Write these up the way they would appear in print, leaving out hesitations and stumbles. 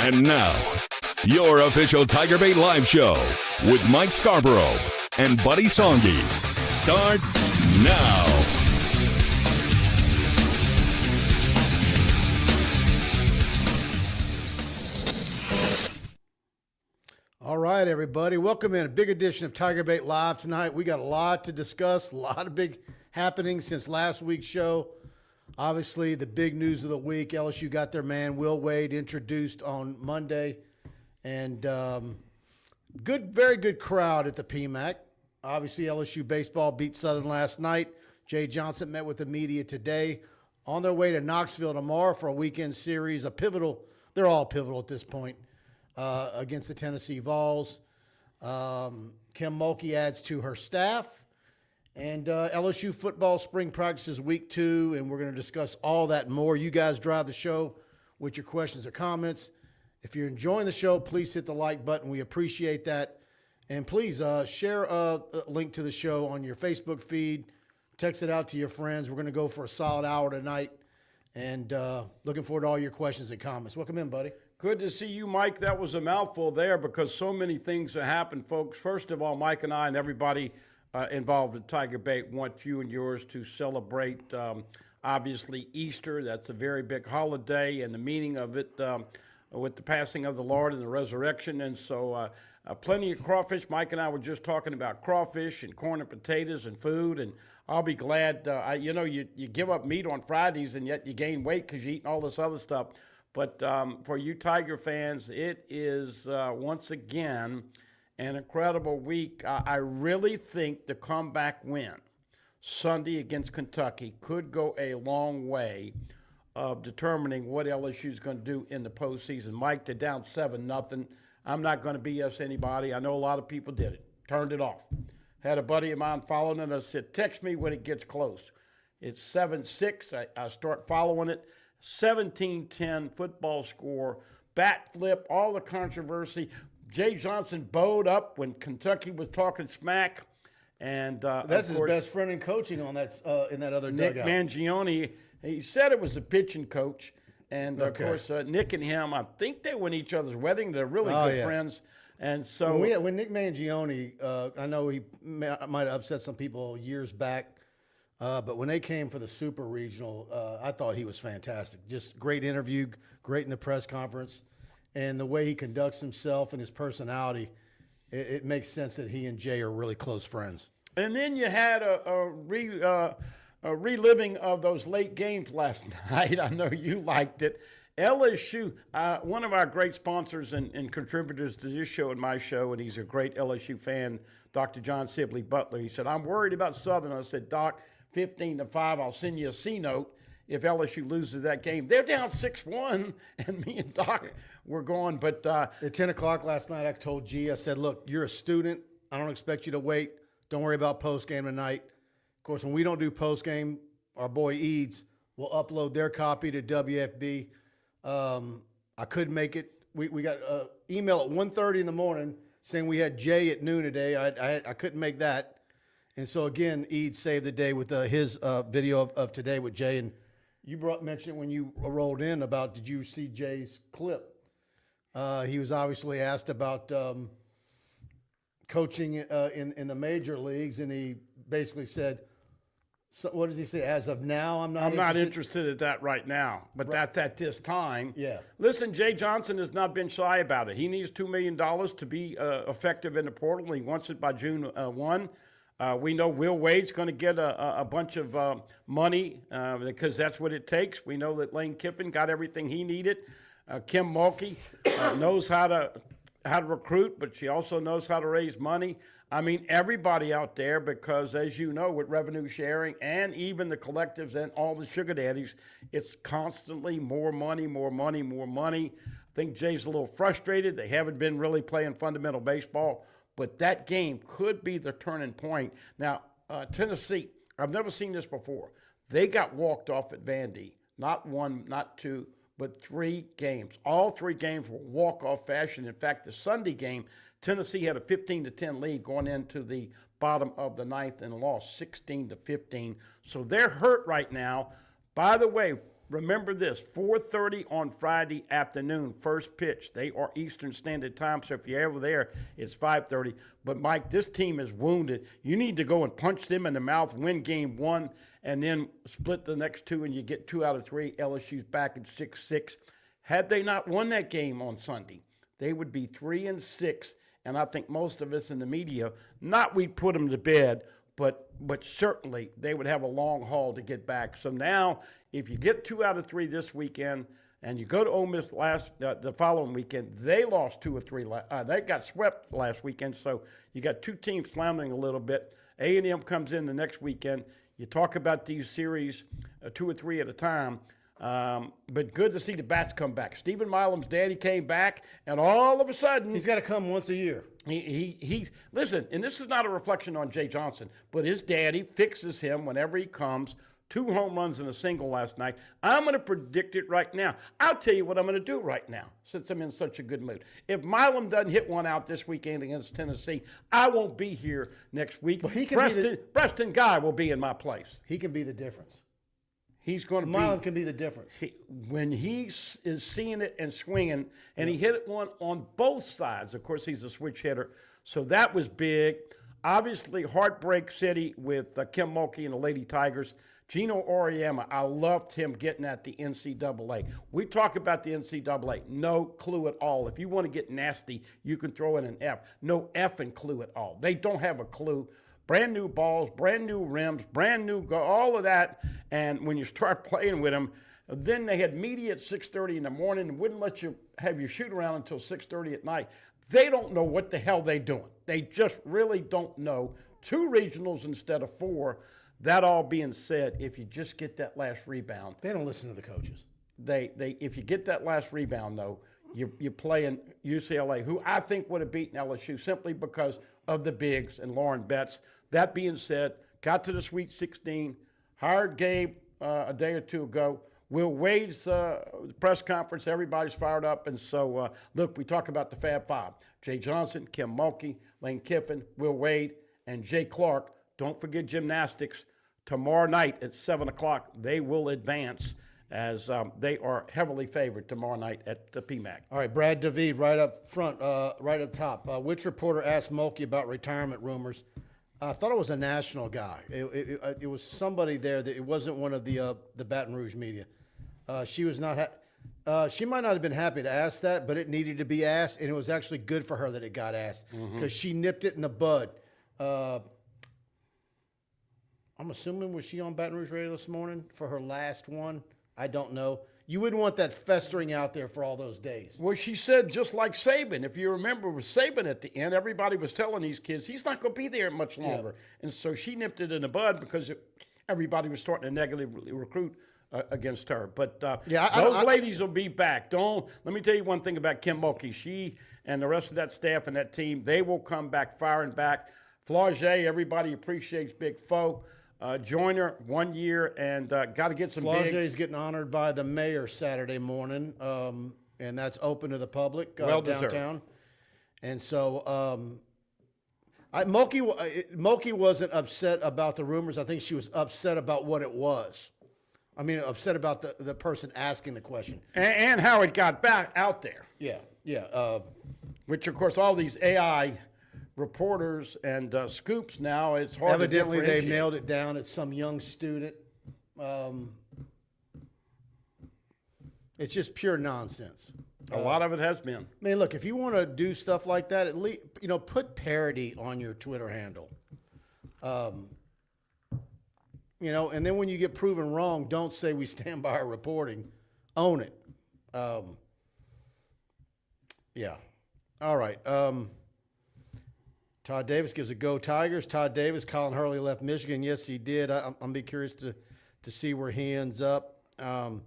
And now, your official TigerBait live show with Mike Scarborough and Buddy Songy starts now. All right, everybody. Welcome in a big edition of TigerBait Live tonight. We got a lot to discuss, a lot of big happenings since last week's show. Obviously, the big news of the week, LSU got their man, Will Wade, introduced on Monday. And very good crowd at the PMAC. Obviously, LSU baseball beat Southern last night. Jay Johnson met with the media today. On their way to Knoxville tomorrow for a weekend series, they're all pivotal at this point, against the Tennessee Vols. Kim Mulkey adds to her staff. And LSU football spring practices week 2, and we're going to discuss all that and more. You guys drive the show with your questions or comments. If you're enjoying the show, please hit the like button. We appreciate that. And please share a link to the show on your Facebook feed. Text it out to your friends. We're going to go for a solid hour tonight. And looking forward to all your questions and comments. Welcome in, buddy. Good to see you, Mike. That was a mouthful there because so many things have happened, folks. First of all, Mike and I and everybody involved in TigerBait want you and yours to celebrate, obviously, Easter. That's a very big holiday and the meaning of it with the passing of the Lord and the resurrection. And so plenty of crawfish. Mike and I were just talking about crawfish and corn and potatoes and food. And I'll be glad, you give up meat on Fridays and yet you gain weight because you're eating all this other stuff. But for you Tiger fans, it is once again an incredible week. I really think the comeback win Sunday against Kentucky could go a long way of determining what LSU is going to do in the postseason. Mike, they're down 7-0. I'm not going to BS anybody. I know a lot of people did it, turned it off. Had a buddy of mine following it. I said, text me when it gets close. It's 7-6. I start following it. 17-10 football score, bat flip, all the controversy. Jay Johnson bowed up when Kentucky was talking smack. And that's his best friend in coaching on that in that other Nick dugout. Mangione, he said it was a pitching coach. And, of course, Nick and him, I think they went each other's wedding. They're really good friends. And so when Nick Mangione, I know he might have upset some people years back, but when they came for the Super Regional, I thought he was fantastic. Just great interview, great in the press conference. And the way he conducts himself and his personality, it makes sense that he and Jay are really close friends. And then you had a reliving of those late games last night. I know you liked it. LSU, one of our great sponsors and contributors to this show and my show, and he's a great LSU fan, Dr. John Sibley Butler. He said, I'm worried about Southern. I said, Doc, 15-5, I'll send you a C-note if LSU loses that game. They're down 6-1, and me and Doc were going. But at 10 o'clock last night, I told G, I said, look, you're a student. I don't expect you to wait. Don't worry about postgame tonight. Of course, when we don't do postgame, our boy Eads will upload their copy to WFB. I couldn't make it. We got an email at 1:30 in the morning saying we had Jay at noon today. I couldn't make that. And so, again, Eads saved the day with his video of today with Jay. And you mentioned when you rolled in about, did you see Jay's clip? He was obviously asked about coaching in the major leagues, and he basically said, so what does he say? As of now, I'm not interested at that right now, but that's at this time. Yeah. Listen, Jay Johnson has not been shy about it. He needs $2 million to be effective in the portal. He wants it by June 1. We know Will Wade's going to get a bunch of money because that's what it takes. We know that Lane Kiffin got everything he needed. Kim Mulkey knows how to recruit, but she also knows how to raise money. I mean, everybody out there, because as you know, with revenue sharing and even the collectives and all the sugar daddies, it's constantly more money, more money, more money. I think Jay's a little frustrated. They haven't been really playing fundamental baseball, but that game could be the turning point. Now, Tennessee, I've never seen this before. They got walked off at Vandy, not one, not two, but 3 games. All 3 games were walk-off fashion. In fact, the Sunday game, Tennessee had a 15-10 lead going into the bottom of the 9th and lost 16-15. So they're hurt right now. By the way, remember this, 4:30 on Friday afternoon, first pitch. They are Eastern Standard Time, so if you're ever there, it's 5:30. But, Mike, this team is wounded. You need to go and punch them in the mouth, win game 1, and then split the next 2, and you get 2 out of 3. LSU's back at 6-6. Had they not won that game on Sunday, they would be 3-6, and I think most of us in the media, not we'd put them to bed, but certainly they would have a long haul to get back. So now, if you get 2 out of 3 this weekend, and you go to Ole Miss the following weekend, they lost 2 or 3. They got swept last weekend, so you got 2 teams floundering a little bit. A&M comes in the next weekend. You talk about these series 2 or 3 at a time. But good to see the Bats come back. Stephen Milam's daddy came back, and all of a sudden He's got to come once a year. He listen, and this is not a reflection on Jay Johnson, but his daddy fixes him whenever he comes. 2 home runs and a single last night. I'm going to predict it right now. I'll tell you what I'm going to do right now, since I'm in such a good mood. If Milam doesn't hit one out this weekend against Tennessee, I won't be here next week. Well, he can Preston Guy will be in my place. He can be the difference. He's going to Milam can be the difference. When he is seeing it and swinging, and he hit one on both sides. Of course, he's a switch hitter, so that was big. Obviously, Heartbreak City with Kim Mulkey and the Lady Tigers. Gino Auriemma, I loved him getting at the NCAA. We talk about the NCAA, no clue at all. If you want to get nasty, you can throw in an F. No effing clue at all. They don't have a clue. Brand new balls, brand new rims, brand new all of that. And when you start playing with them, then they had media at 6:30 in the morning and wouldn't let you have your shoot around until 6:30 at night. They don't know what the hell they're doing. They just really don't know. 2 regionals instead of 4. That all being said, if you just get that last rebound. They don't listen to the coaches. If you get that last rebound, though, you play in UCLA, who I think would have beaten LSU simply because of the bigs and Lauren Betts. That being said, got to the Sweet 16, hired Gabe a day or 2 ago. Will Wade's press conference, everybody's fired up. And so, look, we talk about the Fab Five. Jay Johnson, Kim Mulkey, Lane Kiffin, Will Wade, and Jay Clark. Don't forget gymnastics. Tomorrow night at 7 o'clock, they will advance as they are heavily favored tomorrow night at the PMAC. All right, Brad David, right up front, right up top. Which reporter asked Mulkey about retirement rumors? I thought it was a national guy. It was somebody there that it wasn't one of the Baton Rouge media. She was not. She might not have been happy to ask that, but it needed to be asked, and it was actually good for her that it got asked because she nipped it in the bud. I'm assuming, was she on Baton Rouge Radio this morning for her last one? I don't know. You wouldn't want that festering out there for all those days. Well, she said just like Saban. If you remember with Saban at the end, everybody was telling these kids he's not going to be there much longer. Yeah. And so she nipped it in the bud because everybody was starting to negatively recruit against her. But those ladies will be back. Let me tell you one thing about Kim Mulkey. She and the rest of that staff and that team, they will come back firing back. Flaugier, everybody appreciates Big Foe. Joyner, 1 year, and got to get some bigs. Flauger's getting honored by the mayor Saturday morning, and that's open to the public downtown. And so Mulkey wasn't upset about the rumors. I think she was upset about what it was. I mean, upset about the person asking the question. And how it got back out there. Yeah. Which, of course, all these AI reporters and scoops now, it's hard evidently to they nailed it down. It's some young student. It's just pure nonsense. A lot of it has been. I mean, look, if you want to do stuff like that, at least put parody on your Twitter handle. And then when you get proven wrong, don't say we stand by our reporting. Own it. Yeah. All right. Todd Davis gives a go Tigers. Todd Davis, Colin Hurley left Michigan. Yes, he did. I'm be curious to see where he ends up. Tyler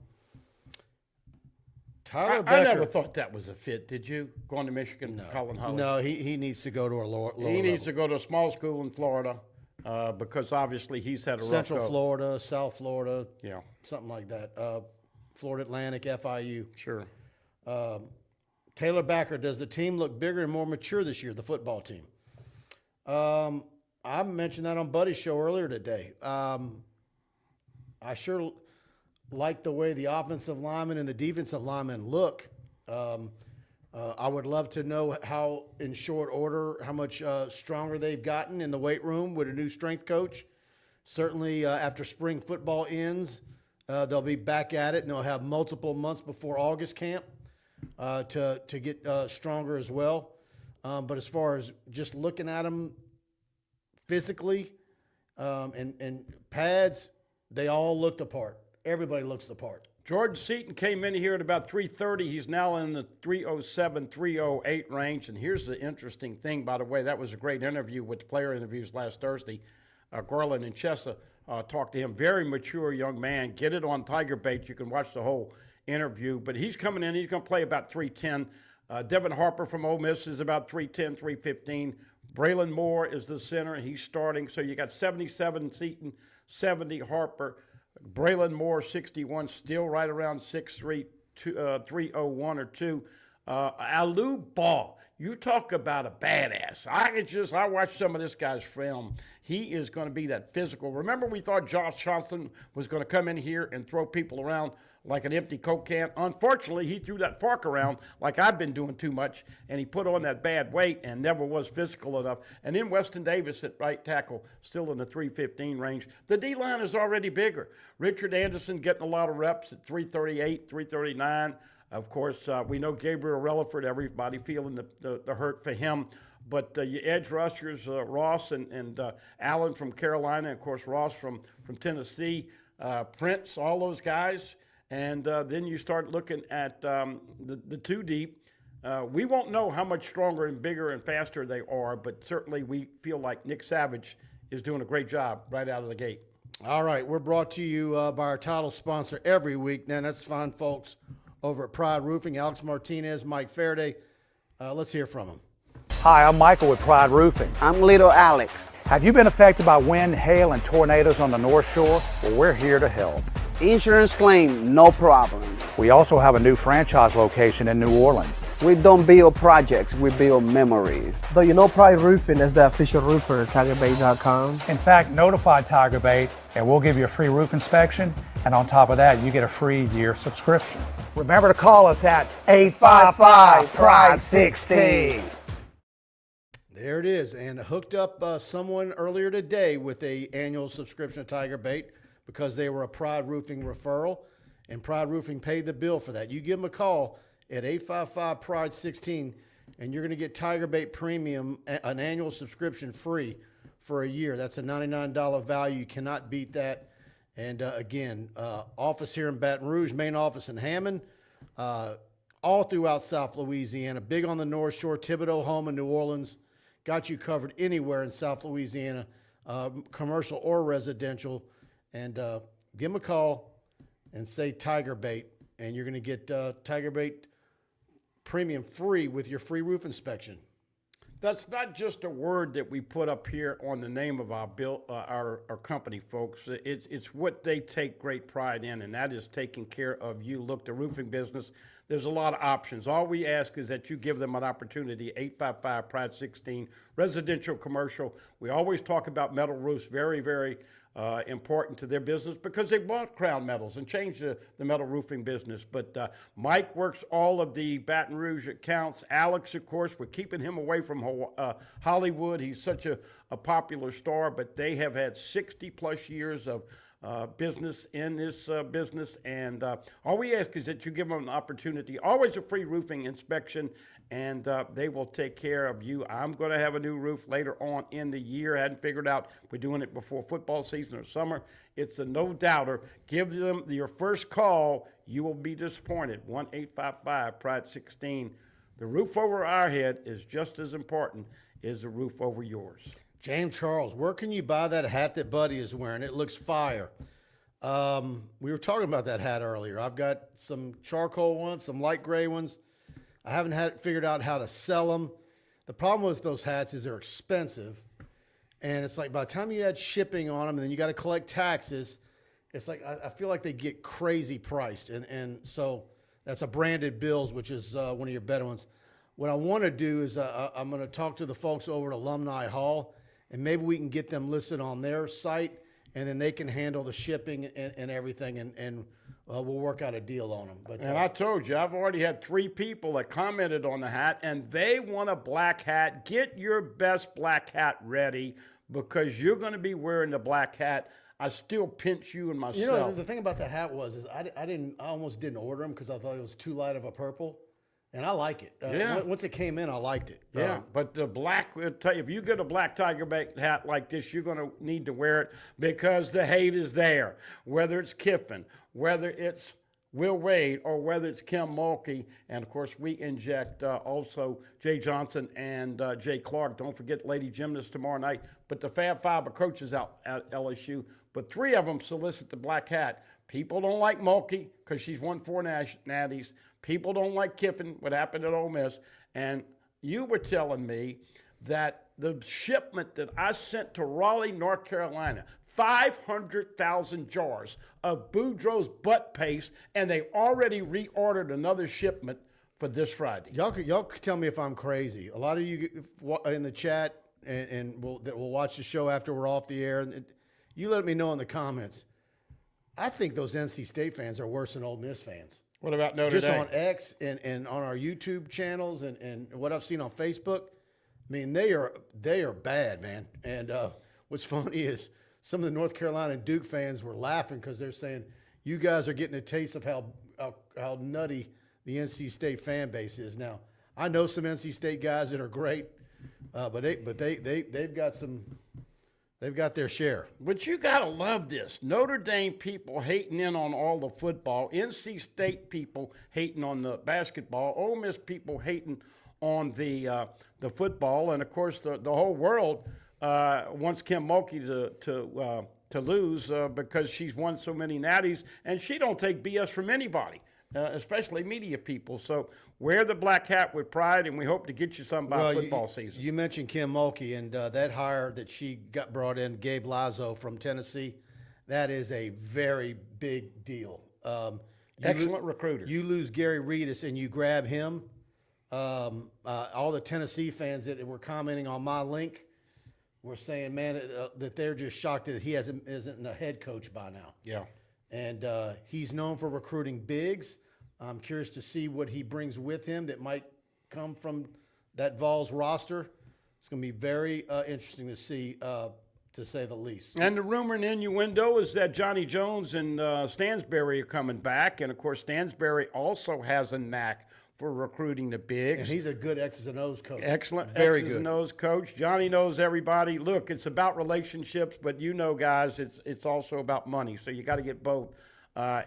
Becker. I never thought that was a fit. Did you? Going to Michigan, Colin Hurley? No, he needs to go to a lower He needs to go to a small school in Florida because obviously he's had a Central rough go. Florida, South Florida, yeah, something like that. Florida Atlantic, FIU. Sure. Taylor Backer, does the team look bigger and more mature this year, the football team? I mentioned that on Buddy's show earlier today. like the way the offensive linemen and the defensive linemen look. I would love to know how, in short order, how much stronger they've gotten in the weight room with a new strength coach. Certainly after spring football ends, they'll be back at it, and they'll have multiple months before August camp to get stronger as well. But as far as just looking at them physically and pads, they all look the part. Everybody looks the part. Jordan Seaton came in here at about 330. He's now in the 307, 308 range. And here's the interesting thing, by the way. That was a great interview with the player interviews last Thursday. Garland and Chessa talked to him. Very mature young man. Get it on TigerBait. You can watch the whole interview. But he's coming in. He's going to play about 310. Devin Harper from Ole Miss is about 310, 315. Braylon Moore is the center, and he's starting. So you got 77 Seaton, 70 Harper. Braylon Moore, 61, still right around 6'3", 301 or 2. Alou Ball, you talk about a badass. I watched some of this guy's film. He is going to be that physical. Remember we thought Josh Johnson was going to come in here and throw people around like an empty Coke can? Unfortunately, he threw that fork around like I've been doing too much, and he put on that bad weight and never was physical enough. And then Weston Davis at right tackle, still in the 315 range. The D-line is already bigger. Richard Anderson getting a lot of reps at 338, 339. Of course, we know Gabriel Relaford, everybody feeling the hurt for him. But your edge rushers, Ross and Allen from Carolina, and of course Ross from Tennessee, Prince, all those guys. And then you start looking at the two deep. We won't know how much stronger and bigger and faster they are, but certainly we feel like Nick Savage is doing a great job right out of the gate. All right, we're brought to you by our title sponsor every week. Now, that's fine folks over at Pride Roofing, Alex Martinez, Mike Faraday. Let's hear from them. Hi, I'm Michael with Pride Roofing. I'm Little Alex. Have you been affected by wind, hail, and tornadoes on the North Shore? Well, we're here to help. Insurance claim, no problem. We also have a new franchise location in New Orleans. We don't build projects, we build memories. Though you know Pride Roofing is the official roofer at TigerBait.com. In fact, notify TigerBait and we'll give you a free roof inspection, and on top of that, you get a free year subscription. Remember to call us at 855-PRIDE-16. There it is, and hooked up someone earlier today with a annual subscription to TigerBait because they were a Pride Roofing referral, and Pride Roofing paid the bill for that. You give them a call at 855-PRIDE-16, and you're going to get TigerBait Premium, an annual subscription free for a year. That's a $99 value. You cannot beat that. And again, office here in Baton Rouge, main office in Hammond, all throughout South Louisiana, big on the North Shore, Thibodaux home in New Orleans. Got you covered anywhere in South Louisiana, commercial or residential. And give them a call and say TigerBait, and you're going to get TigerBait Premium free with your free roof inspection. That's not just a word that we put up here on the name of our company, folks. It's what they take great pride in, and that is taking care of you. Look, the roofing business, there's a lot of options. All we ask is that you give them an opportunity, 855-PRIDE-16, residential, commercial. We always talk about metal roofs, very, very important to their business because they bought Crown Metals and changed the metal roofing business. But Mike works all of the Baton Rouge accounts. Alex, of course, we're keeping him away from Hollywood. He's such a popular star, but they have had 60-plus years of business in this business, and all we ask is that you give them an opportunity, always a free roofing inspection, and they will take care of you. I'm going to have a new roof later on in the year. I hadn't figured out if we're doing it before football season or summer. It's a no-doubter. Give them your first call. You will be disappointed. 1-855-PRIDE-16. The roof over our head is just as important as the roof over yours. James Charles, where can you buy that hat that Buddy is wearing? It looks fire. We were talking about that hat earlier. I've got some charcoal ones, some light gray ones. I haven't figured out how to sell them. The problem with those hats is they're expensive. And it's like by the time you add shipping on them, and then you got to collect taxes, it's like I feel like they get crazy priced. And so that's a branded Bills, which is one of your better ones. What I want to do is I'm going to talk to the folks over at Alumni Hall, and maybe we can get them listed on their site, and then they can handle the shipping and everything, and we'll work out a deal on them. But And I told you, I've already had 3 people that commented on the hat, and they want a black hat. Get your best black hat ready because you're going to be wearing the black hat. I still pinch you and myself. you know, the thing about that hat is I almost didn't order them because I thought it was too light of a purple, and I like it. Yeah. Once it came in, I liked it. Yeah, but the black, I'll tell you, if you get a black TigerBait hat like this, you're going to need to wear it because the hate is there. Whether it's Kiffin, whether it's Will Wade, or whether it's Kim Mulkey, and of course we inject also Jay Johnson and Jay Clark. Don't forget Lady Gymnast tomorrow night. But the Fab Five are coaches out at LSU. But 3 of them solicit the black hat. People don't like Mulkey because she's won 4 natties. People don't like Kiffin, what happened at Ole Miss. And you were telling me that the shipment that I sent to Raleigh, North Carolina, 500,000 jars of Boudreaux's butt paste, and they already reordered another shipment for this Friday. Y'all could tell me if I'm crazy. A lot of you in the chat that will watch the show after we're off the air, you let me know in the comments. I think those NC State fans are worse than Ole Miss fans. What about Notre Just Dame? on X and on our YouTube channels and what I've seen on Facebook. I mean, they are bad, man. And what's funny is some of the North Carolina and Duke fans were laughing because they're saying, you guys are getting a taste of how nutty the NC State fan base is. Now, I know some NC State guys that are great, but they've got their share. But you got to love this. Notre Dame people hating in on all the football. NC State people hating on the basketball. Ole Miss people hating on the football. And, of course, the whole world wants Kim Mulkey to lose because she's won so many natties. And she don't take BS from anybody, especially media people. So wear the black hat with pride, and we hope to get you some by football season. You mentioned Kim Mulkey, and that hire that she got brought in, Gabe Lazo from Tennessee, that is a very big deal. Excellent recruiter. You lose Gary Reedus and you grab him. All the Tennessee fans that were commenting on my link were saying, man, that they're just shocked that he isn't a head coach by now. Yeah. And he's known for recruiting bigs. I'm curious to see what he brings with him that might come from that Vols roster. It's going to be very interesting to see, to say the least. And the rumor and innuendo is that Johnny Jones and Stansbury are coming back. And, of course, Stansbury also has a knack for recruiting the bigs. And he's a good X's and O's coach. Excellent Very X's good. and O's coach. Johnny knows everybody. Look, it's about relationships, but you know, guys, it's also about money. So you got to get both.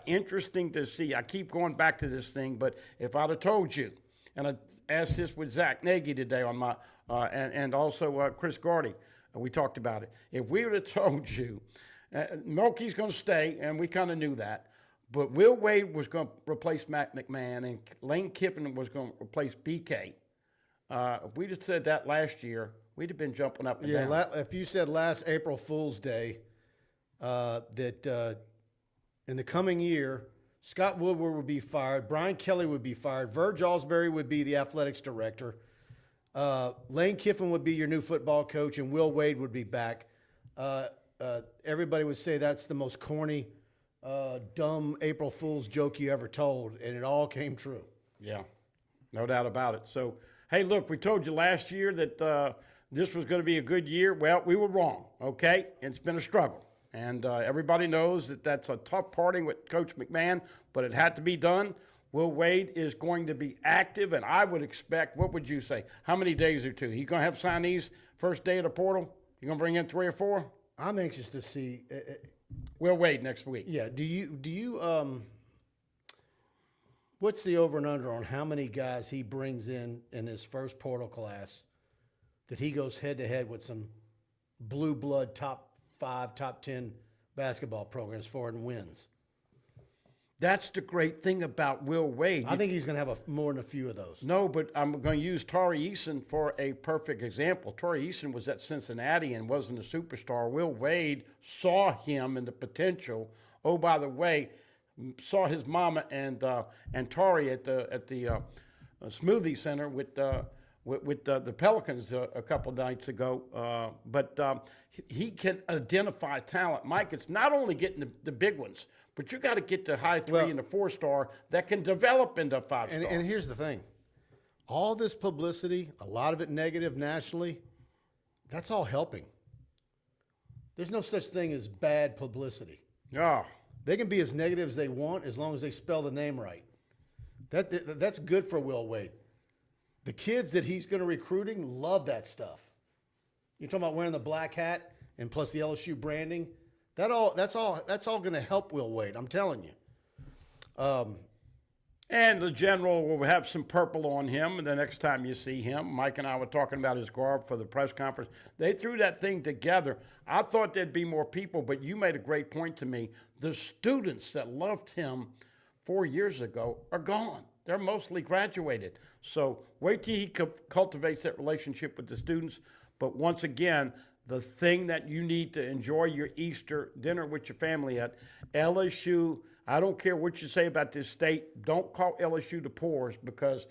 Interesting to see. I keep going back to this thing, but if I'd have told you, and I asked this with Zach Nagy today on my, and also Chris Gardy, we talked about it. If we would have told you, Mulkey's going to stay, and we kind of knew that, but Will Wade was going to replace Matt McMahon, and Lane Kiffin was going to replace BK. If we'd have said that last year, we'd have been jumping up and down. If you said last April Fool's Day that in the coming year, Scott Woodward would be fired, Brian Kelly would be fired, Verge Alsbury would be the athletics director, Lane Kiffin would be your new football coach, and Will Wade would be back. Everybody would say that's the most corny, dumb April Fool's joke you ever told, and it all came true. Yeah, no doubt about it. So, hey, look, we told you last year that this was going to be a good year. Well, we were wrong, okay? It's been a struggle. And everybody knows that that's a tough parting with Coach McMahon, but it had to be done. Will Wade is going to be active, and I would expect, what would you say, how many days or two? He's going to have signees first day of the portal? You're going to bring in 3 or 4? I'm anxious to see. Will Wade next week. Yeah. Do you what's the over and under on how many guys he brings in his first portal class that he goes head to head with some blue blood top 5, top 10 basketball programs for and wins? That's the great thing about Will Wade. I think he's going to have more than a few of those. No, but I'm going to use Tari Eason for a perfect example. Tari Eason was at Cincinnati and wasn't a superstar. Will Wade saw him and the potential. Oh, by the way, saw his mama and Tari at the Smoothie Center with with the Pelicans a couple nights ago. But he can identify talent. Mike, it's not only getting the big ones, but you got to get the high 3 and the 4-star that can develop into a 5-star. And here's the thing. All this publicity, a lot of it negative nationally, that's all helping. There's no such thing as bad publicity. Yeah. They can be as negative as they want as long as they spell the name right. That's good for Will Wade. The kids that he's going to recruiting love that stuff. You're talking about wearing the black hat and plus the LSU branding. That's all going to help Will Wade. I'm telling you. And the general will have some purple on him the next time you see him. Mike and I were talking about his garb for the press conference. They threw that thing together. I thought there'd be more people, but you made a great point to me. The students that loved him 4 years ago are gone. They're mostly graduated. So wait till he cultivates that relationship with the students. But once again, the thing that you need to enjoy your Easter dinner with your family at, LSU, I don't care what you say about this state, don't call LSU the poors because,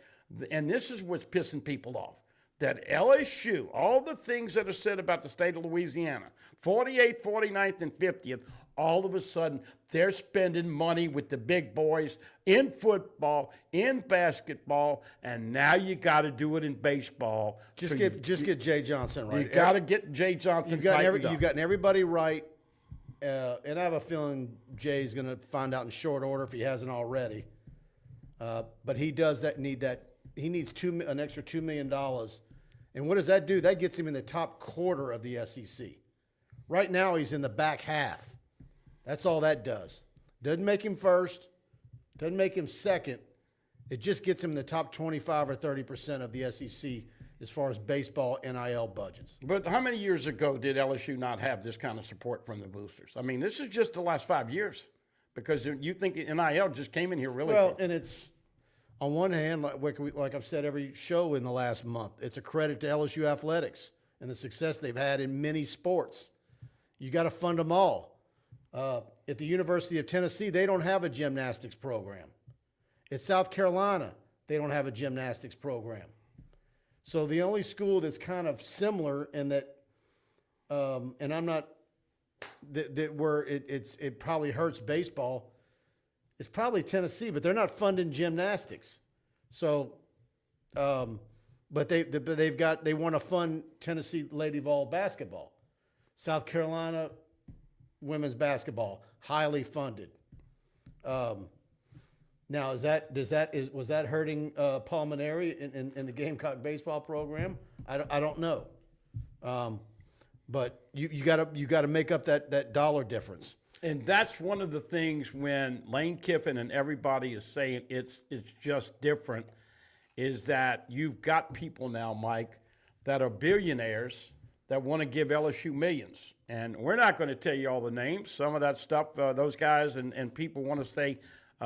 and this is what's pissing people off, that LSU, all the things that are said about the state of Louisiana, 48th, 49th, and 50th, all of a sudden they're spending money with the big boys in football, in basketball, and now you got to do it in baseball. Just get Jay Johnson right. You got to get Jay Johnson. You've gotten everybody right. And I have a feeling Jay's going to find out in short order if he hasn't already. But he does need that. He needs an extra $2 million. And what does that do? That gets him in the top quarter of the SEC. Right now, he's in the back half. That's all that does. Doesn't make him first. Doesn't make him second. It just gets him in the top 25 or 30% of the SEC as far as baseball NIL budgets. But how many years ago did LSU not have this kind of support from the boosters? I mean, this is just the last 5 years because you think NIL just came in here really well, quick. And it's, on one hand, like I've said every show in the last month, it's a credit to LSU athletics and the success they've had in many sports. You got to fund them all. At the University of Tennessee, they don't have a gymnastics program. At South Carolina, they don't have a gymnastics program. So the only school that's kind of similar in that, and I'm not, that where it probably hurts baseball, it's probably Tennessee, but they're not funding gymnastics. So, but they want to fund Tennessee Lady Vol basketball. South Carolina women's basketball, highly funded. Now, was that hurting Paul Maneri in the Gamecock baseball program? I don't know, but you got to make up that dollar difference. And that's one of the things when Lane Kiffin and everybody is saying it's just different, is that you've got people now, Mike, that are billionaires that want to give LSU millions. And we're not going to tell you all the names. Some of that stuff, those guys and people want to stay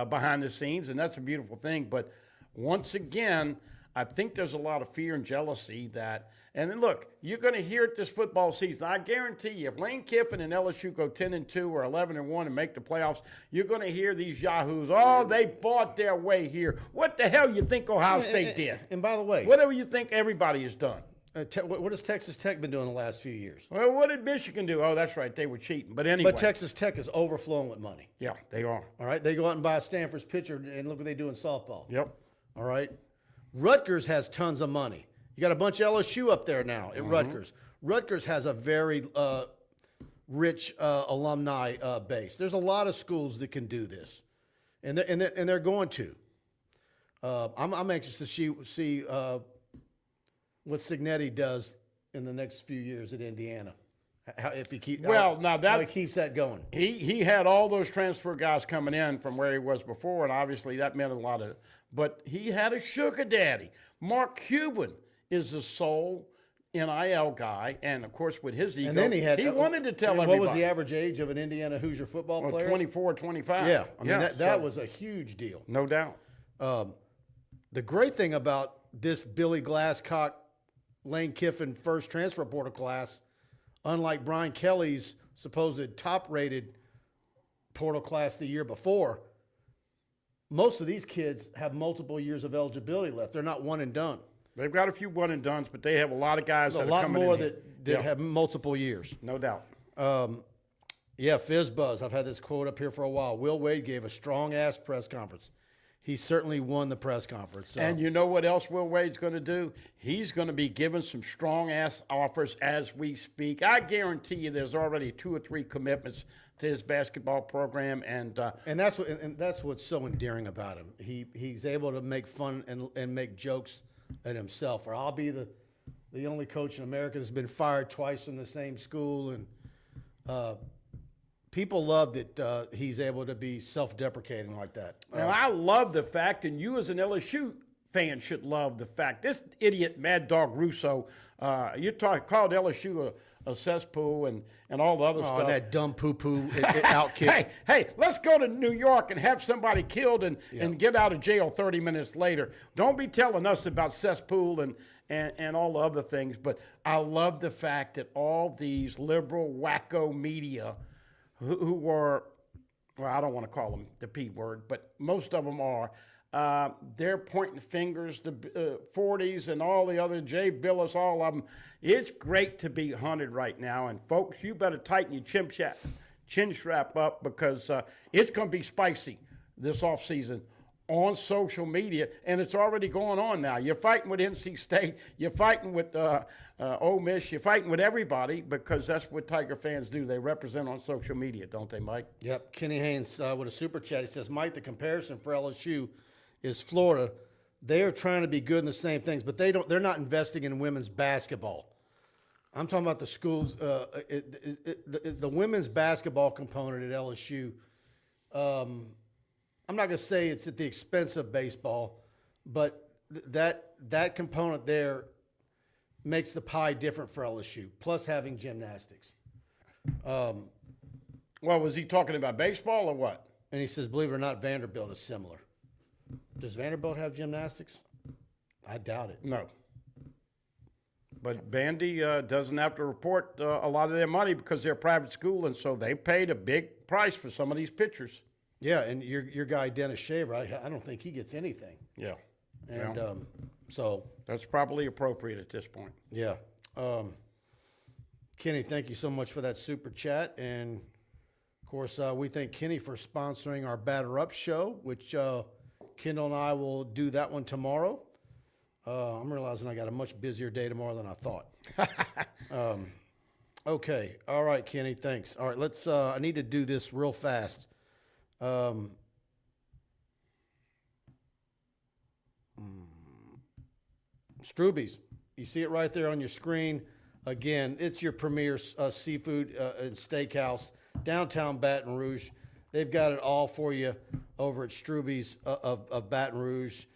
behind the scenes, and that's a beautiful thing. But once again, I think there's a lot of fear and jealousy that, and then look, you're going to hear it this football season. I guarantee you, if Lane Kiffin and LSU go 10-2 or 11-1 and make the playoffs, you're going to hear these yahoos, oh, they bought their way here. What the hell you think Ohio State did? And by the way, whatever you think everybody has done. What has Texas Tech been doing the last few years? Well, what did Michigan do? Oh, that's right. They were cheating. But anyway. But Texas Tech is overflowing with money. Yeah, they are. All right. They go out and buy a Stanford's pitcher, and look what they do in softball. Yep. All right. Rutgers has tons of money. You got a bunch of LSU up there now at Rutgers. Rutgers has a very rich alumni base. There's a lot of schools that can do this, and they're going to. I'm anxious to see what Signetti does in the next few years at Indiana. How he keeps that going. He had all those transfer guys coming in from where he was before, and obviously that meant a lot of. But he had a sugar daddy. Mark Cuban is the sole NIL guy, and of course with his ego, and then he wanted to tell everybody. What was the average age of an Indiana Hoosier football player? 24, 25. Yeah, I mean that was a huge deal. No doubt. The great thing about this Billy Glasscock, Lane Kiffin first transfer portal class, unlike Brian Kelly's supposed top-rated portal class the year before, most of these kids have multiple years of eligibility left. They're not one and done. They've got a few one and dones, but they have a lot of guys that a are lot coming more in here. that have multiple years. No doubt. Yeah, Fizz Buzz. I've had this quote up here for a while. Will Wade gave a strong-ass press conference. He certainly won the press conference. So. And you know what else Will Wade's going to do? He's going to be giving some strong-ass offers as we speak. I guarantee you there's already 2 or 3 commitments to his basketball program. And that's what's so endearing about him. He's able to make fun and make jokes at himself. Or I'll be the only coach in America that's been fired twice from the same school. And people love that he's able to be self-deprecating like that. And I love the fact, and you as an LSU fan should love the fact, this idiot Mad Dog Russo, called LSU a cesspool and all the other stuff. And that dumb poo-poo out kick. Hey, let's go to New York and have somebody killed and get out of jail 30 minutes later. Don't be telling us about cesspool and all the other things. But I love the fact that all these liberal wacko media who were, well, I don't want to call them the P word, but most of them are, they're pointing fingers to 40s and all the other, Jay Billis, all of them. It's great to be hunted right now. And, folks, you better tighten your chin strap up because it's going to be spicy this offseason on social media, and it's already going on now. You're fighting with NC State. You're fighting with Ole Miss. You're fighting with everybody because that's what Tiger fans do. They represent on social media, don't they, Mike? Yep. Kenny Haynes with a super chat. He says, Mike, the comparison for LSU is Florida. They are trying to be good in the same things, but they're not investing in women's basketball. I'm talking about the schools, the women's basketball component at LSU. I'm not going to say it's at the expense of baseball, but that component there makes the pie different for LSU, plus having gymnastics. Well, was he talking about baseball or what? And he says, believe it or not, Vanderbilt is similar. Does Vanderbilt have gymnastics? I doubt it. No. But Vandy doesn't have to report a lot of their money because they're a private school, and so they paid a big price for some of these pitchers. Yeah, and your guy Dennis Shaver, I don't think he gets anything. Yeah. And so that's probably appropriate at this point. Yeah. Kenny, thank you so much for that super chat. And, of course, we thank Kenny for sponsoring our Batter Up show, which Kendall and I will do that one tomorrow. I'm realizing I got a much busier day tomorrow than I thought. Okay. All right, Kenny, thanks. All right, let's I need to do this real fast. Stroube's. You see it right there on your screen. Again, it's your premier seafood and steakhouse, downtown Baton Rouge. They've got it all for you over at Stroube's of Baton Rouge.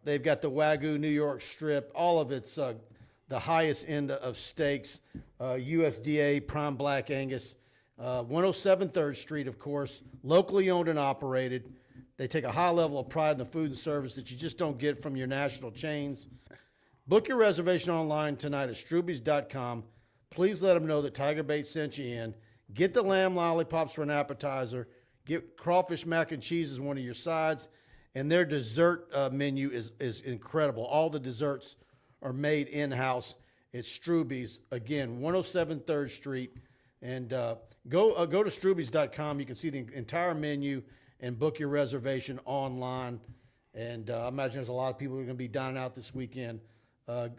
They've got the Wagyu New York strip. All of it's the highest end of steaks, USDA prime black Angus. 107 3rd Street, of course, locally owned and operated. They take a high level of pride in the food and service that you just don't get from your national chains. Book your reservation online tonight at Stroubes.com. Please let them know that TigerBait sent you in. Get the lamb lollipops for an appetizer. Get crawfish mac and cheese as one of your sides. And their dessert menu is incredible. All the desserts are made in-house at Stroube's. Again, 107 3rd Street. And go to Stroubes.com. You can see the entire menu and book your reservation online. And I imagine there's a lot of people who are going to be dining out this weekend.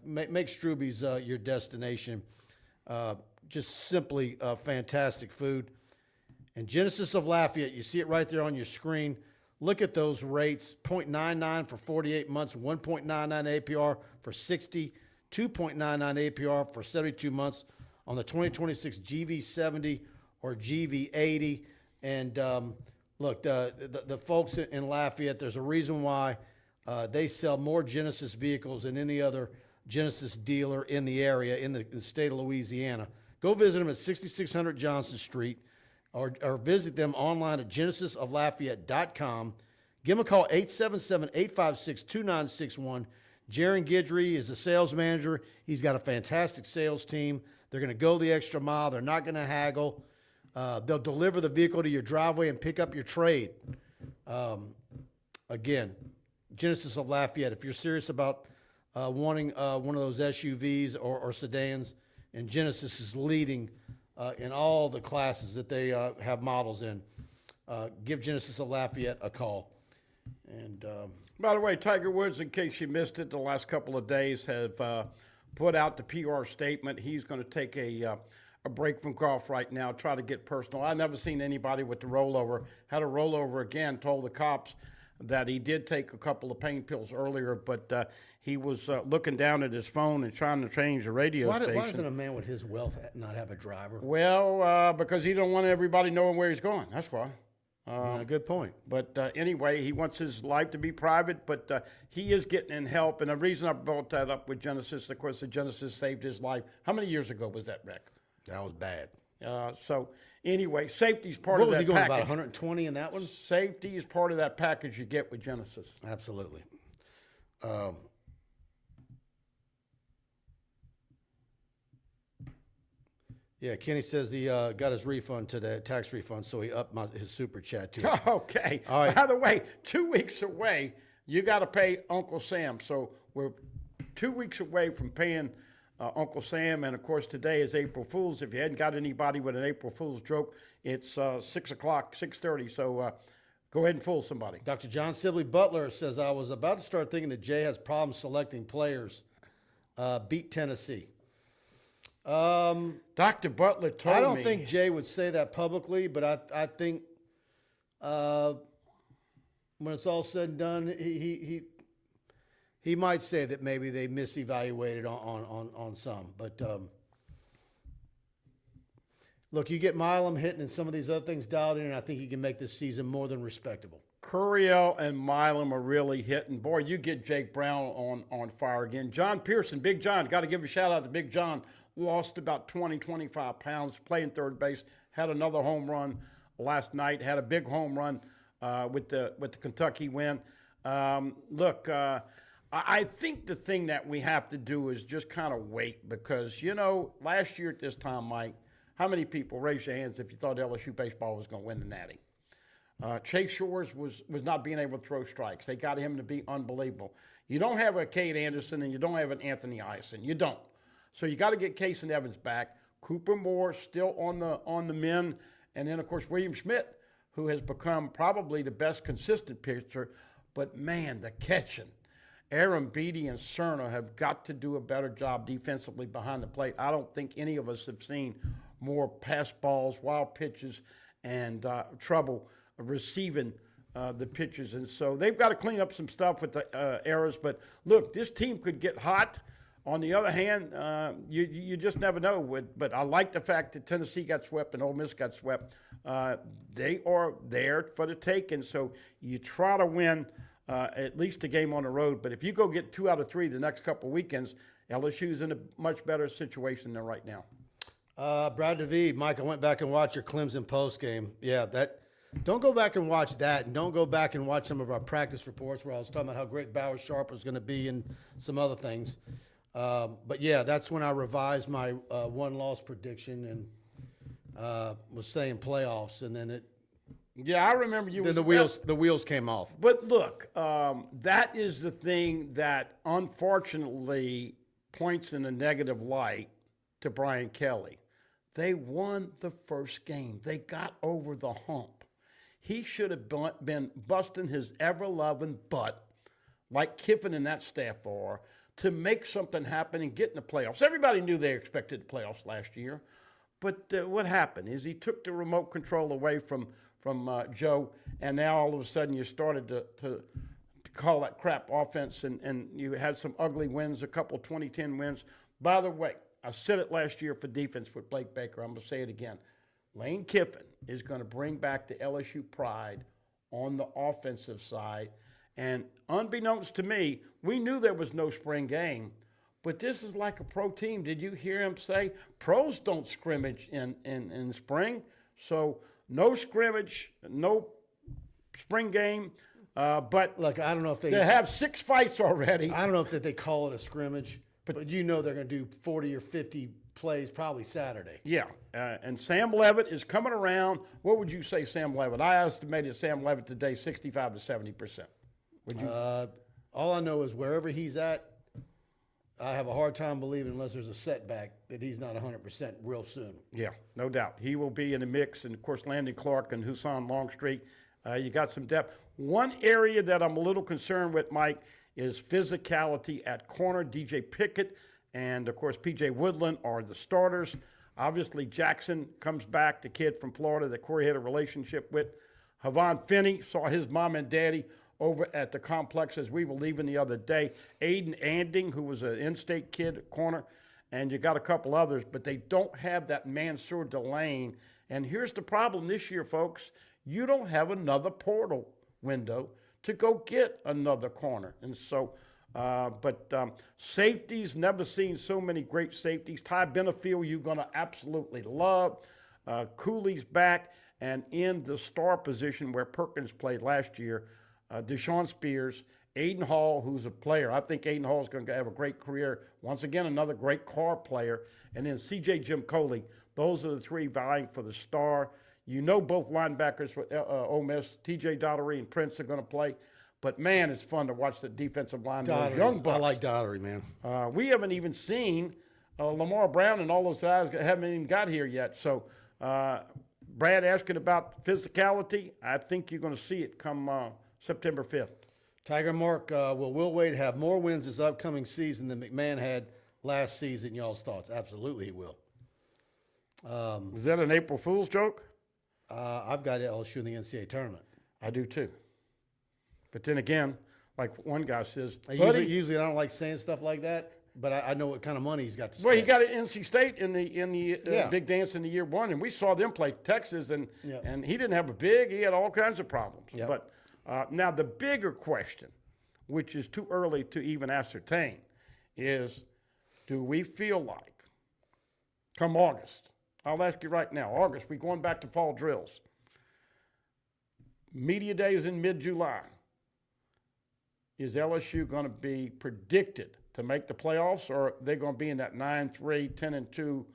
Make Stroube's your destination. Just simply fantastic food. And Genesis of Lafayette, you see it right there on your screen. Look at those rates, 0.99 for 48 months, 1.99 APR for 60, 2.99 APR for 72 months on the 2026 GV70 or GV80. And look, the folks in Lafayette, there's a reason why they sell more Genesis vehicles than any other Genesis dealer in the area, in the state of Louisiana. Go visit them at 6600 Johnson Street or visit them online at genesisoflafayette.com. Give them a call, 877-856-2961. Jaron Guidry is a sales manager. He's got a fantastic sales team. They're going to go the extra mile. They're not going to haggle. They'll deliver the vehicle to your driveway and pick up your trade. Again, Genesis of Lafayette. If you're serious about wanting one of those SUVs or sedans, and Genesis is leading in all the classes that they have models in. Give Genesis of Lafayette a call. And by the way, Tiger Woods, in case you missed it, the last couple of days have put out the PR statement. He's going to take a break from golf right now, try to get personal. I've never seen anybody with the rollover. Had a rollover again, told the cops that he did take a couple of pain pills earlier, but he was looking down at his phone and trying to change the radio station. Why doesn't a man with his wealth not have a driver? Well, because he don't want everybody knowing where he's going. That's why. Good point. But anyway, he wants his life to be private, but he is getting in help. And the reason I brought that up with Genesis, of course, the Genesis saved his life. How many years ago was that wreck? That was bad. So anyway, safety's part of that package. What was he going, about 120 in that one? Safety is part of that package you get with Genesis. Absolutely. Yeah, Kenny says he got his refund today, tax refund, so he upped his super chat too. Okay. All right. By the way, 2 weeks away, you got to pay Uncle Sam. So we're 2 weeks away from paying Uncle Sam, and of course today is April Fool's. If you hadn't got anybody with an April Fool's joke, it's 6 o'clock, 6:30. So go ahead and fool somebody. Dr. John Sibley Butler says, I was about to start thinking that Jay has problems selecting players. Beat Tennessee. Dr. Butler told me. I don't think Jay would say that publicly, but I think when it's all said and done, he might say that maybe they misevaluated on some. But look, you get Milam hitting and some of these other things dialed in, and I think he can make this season more than respectable. Curiel and Milam are really hitting. Boy, you get Jake Brown on fire again. John Pearson, Big John, got to give a shout out to Big John. Lost about 20, 25 pounds, playing third base, had another home run last night, had a big home run with the Kentucky win. Look, I think the thing that we have to do is just kind of wait because, you know, last year at this time, Mike, how many people, raise your hands if you thought LSU baseball was going to win the Natty? Chase Shores was not being able to throw strikes. They got him to be unbelievable. You don't have a Cade Anderson and you don't have an Anthony Eisen. You don't. So you got to get Case and Evans back. Cooper Moore still on the men. And then, of course, William Schmidt, who has become probably the best consistent pitcher. But, man, the catching. Aaron Beatty and Cerna have got to do a better job defensively behind the plate. I don't think any of us have seen more pass balls, wild pitches, and trouble receiving the pitches. And so they've got to clean up some stuff with the errors. But, look, this team could get hot. On the other hand, you just never know. But I like the fact that Tennessee got swept and Ole Miss got swept. They are there for the taking. So you try to win at least a game on the road. But if you go get 2 out of 3 the next couple of weekends, LSU's in a much better situation than right now. Brad David, Mike, I went back and watched your Clemson post game. Yeah, don't go back and watch that, and don't go back and watch some of our practice reports where I was talking about how great Bauer Sharp was going to be and some other things. But yeah, that's when I revised my one-loss prediction and was saying playoffs, and then Yeah, I remember you. Then the wheels came off. But look, that is the thing that unfortunately points in a negative light to Brian Kelly. They won the first game. They got over the hump. He should have been busting his ever-loving butt, like Kiffin and that staff are, to make something happen and get in the playoffs. Everybody knew they expected the playoffs last year. But what happened is he took the remote control away from Joe, and now all of a sudden you started to call that crap offense, and you had some ugly wins, a couple 2010 wins. By the way, I said it last year for defense with Blake Baker. I'm going to say it again. Lane Kiffin is going to bring back the LSU pride on the offensive side. And unbeknownst to me, we knew there was no spring game. But this is like a pro team. Did you hear him say pros don't scrimmage in spring? So no scrimmage, no spring game. But look, I don't know if they have 6 fights already. I don't know if they call it a scrimmage, but you know they're going to do 40 or 50 plays probably Saturday. Yeah, and Sam Levitt is coming around. What would you say, Sam Levitt? I estimated Sam Levitt today 65 to 70%. Would you? All I know is wherever he's at, I have a hard time believing, unless there's a setback, that he's not 100% real soon. Yeah, no doubt. He will be in the mix. And, of course, Landon Clark and Hussein Longstreet, you got some depth. One area that I'm a little concerned with, Mike, is physicality at corner. DJ Pickett and, of course, P.J. Woodland are the starters. Obviously, Jackson comes back, the kid from Florida that Corey had a relationship with. Havon Finney saw his mom and daddy over at the complex as we were leaving the other day. Aiden Anding, who was an in-state kid at corner, and you got a couple others, but they don't have that Mansour Delane. And here's the problem this year, folks. You don't have another portal window to go get another corner. And so, safeties, never seen so many great safeties. Ty Benefield, you're going to absolutely love. Cooley's back, and in the star position where Perkins played last year, Deshaun Spears, Aiden Hall, who's a player. I think Aiden Hall is going to have a great career. Once again, another great car player. And then C.J. Jim Coley. Those are the three vying for the star. You know both linebackers for Ole Miss, T.J. Daugherty and Prince, are going to play. But, man, it's fun to watch the defensive line. Those young bucks. I like Daugherty, man. We haven't even seen Lamar Brown and all those guys haven't even got here yet. So, Brad asking about physicality, I think you're going to see it come September 5th. Tiger Mark, will Will Wade have more wins this upcoming season than McMahon had last season? Y'all's thoughts? Absolutely he will. Is that an April Fool's joke? I've got LSU in the NCAA tournament. I do too. But then again, like one guy says, usually I don't like saying stuff like that, but I know what kind of money he's got to spend. Well, he got an NC State in the big dance in the year one, and we saw them play Texas, and he didn't have a big. He had all kinds of problems. Yep. But now the bigger question, which is too early to even ascertain, is do we feel like come August, I'll ask you right now, August, we're going back to fall drills. Media days in mid-July. Is LSU going to be predicted to make the playoffs, or are they going to be in that 9-3, 10-2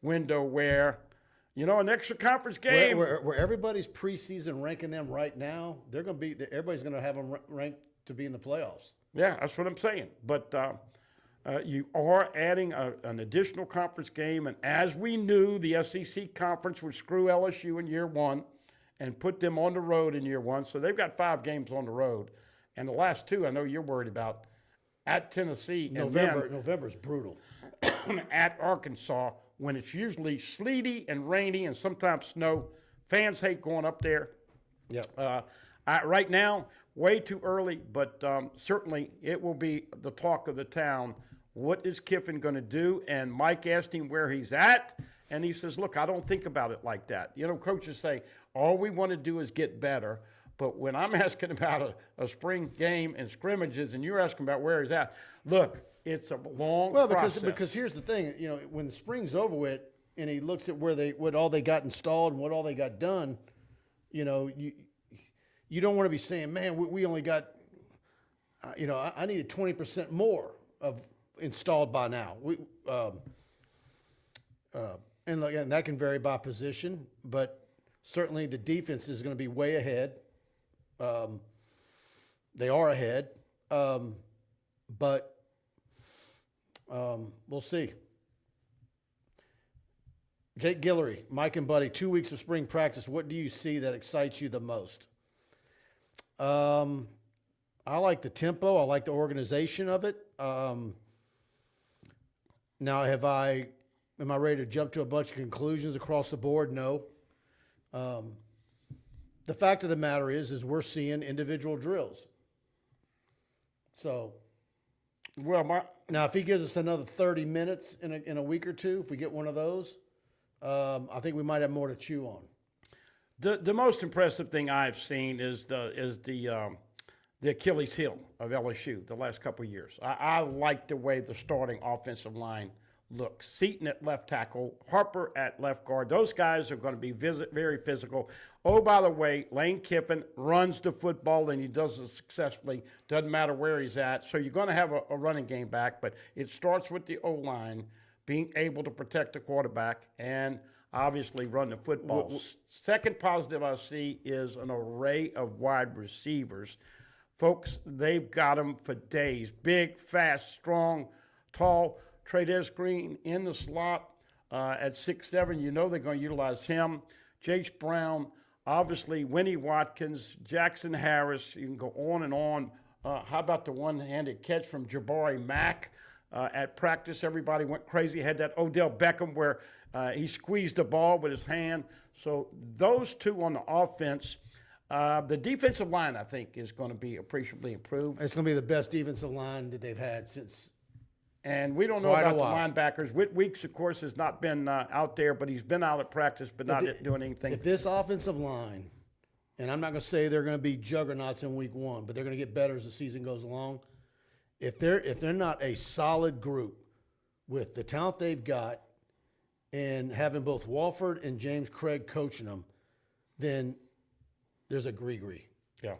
window where, an extra conference game? Where everybody's preseason ranking them right now, they're going to be. Everybody's going to have them ranked to be in the playoffs. Yeah, that's what I'm saying. But you are adding an additional conference game, and as we knew, the SEC conference would screw LSU in year one and put them on the road in year one. So they've got 5 games on the road. And the last 2, I know you're worried about, at Tennessee. November's brutal. At Arkansas, when it's usually sleety and rainy and sometimes snow. Fans hate going up there. Yeah. Right now, way too early, but certainly it will be the talk of the town. What is Kiffin going to do? And Mike asked him where he's at, and he says, look, I don't think about it like that. Coaches say, all we want to do is get better. But when I'm asking about a spring game and scrimmages, and you're asking about where he's at, look, it's a long process. Because here's the thing, when the spring's over with, and he looks at what all they got installed and what all they got done, you don't want to be saying, man, we only got, I needed 20% more of installed by now. And again, that can vary by position, but certainly the defense is going to be way ahead. They are ahead, but we'll see. Jake Guillory, Mike and Buddy, 2 weeks of spring practice. What do you see that excites you the most? I like the tempo. I like the organization of it. Now, am I ready to jump to a bunch of conclusions across the board? No. The fact of the matter is we're seeing individual drills. So, now if he gives us another 30 minutes in a week or two, if we get one of those, I think we might have more to chew on. The most impressive thing I've seen is the Achilles heel of LSU the last couple of years. I like the way the starting offensive line looks. Seaton at left tackle, Harper at left guard. Those guys are going to be very physical. Oh, by the way, Lane Kiffin runs the football, and he does it successfully. Doesn't matter where he's at. So you're going to have a running game back, but it starts with the O-line being able to protect the quarterback and obviously run the football. Second positive I see is an array of wide receivers. Folks, they've got them for days. Big, fast, strong, tall. Trades Green in the slot at 6'7". You know they're going to utilize him. Jace Brown, obviously Winnie Watkins, Jackson Harris. You can go on and on. How about the one-handed catch from Jabari Mack at practice? Everybody went crazy. Had that Odell Beckham where he squeezed the ball with his hand. So those two on the offense. The defensive line, I think, is going to be appreciably improved. It's going to be the best defensive line that they've had since. And we don't know about the linebackers. Whit Weeks, of course, has not been out there, but he's been out at practice, but not doing anything. If this offensive line, and I'm not going to say they're going to be juggernauts in week one, but they're going to get better as the season goes along. If they're not a solid group with the talent they've got and having both Walford and James Craig coaching them, then there's a gree-gree. Yeah.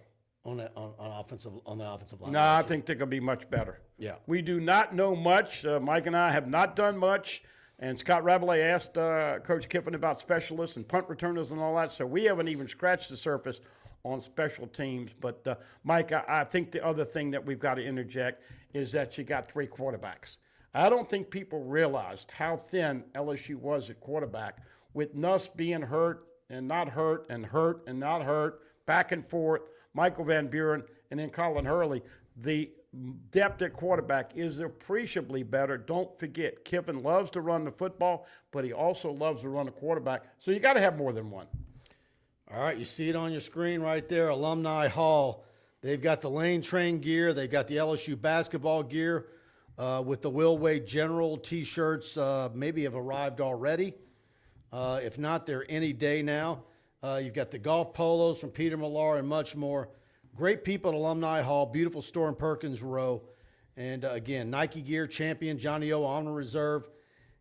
On the offensive line. No, I think they're going to be much better. Yeah. We do not know much. Mike and I have not done much. And Scott Rabelais asked Coach Kiffin about specialists and punt returners and all that. So we haven't even scratched the surface on special teams. But, Mike, I think the other thing that we've got to interject is that you got 3 quarterbacks. I don't think people realized how thin LSU was at quarterback with Nuss being hurt and not hurt and hurt and not hurt, back and forth. Michael Van Buren, and then Colin Hurley. The depth at quarterback is appreciably better. Don't forget, Kiffin loves to run the football, but he also loves to run a quarterback. So you got to have more than one. All right, you see it on your screen right there, Alumni Hall. They've got the Lane Train gear. They've got the LSU basketball gear with the Will Wade General T-shirts. Maybe have arrived already. If not, they're any day now. You've got the golf polos from Peter Millar and much more. Great people at Alumni Hall, beautiful store in Perkins Rowe. And again, Nike gear, champion, Johnny O on reserve.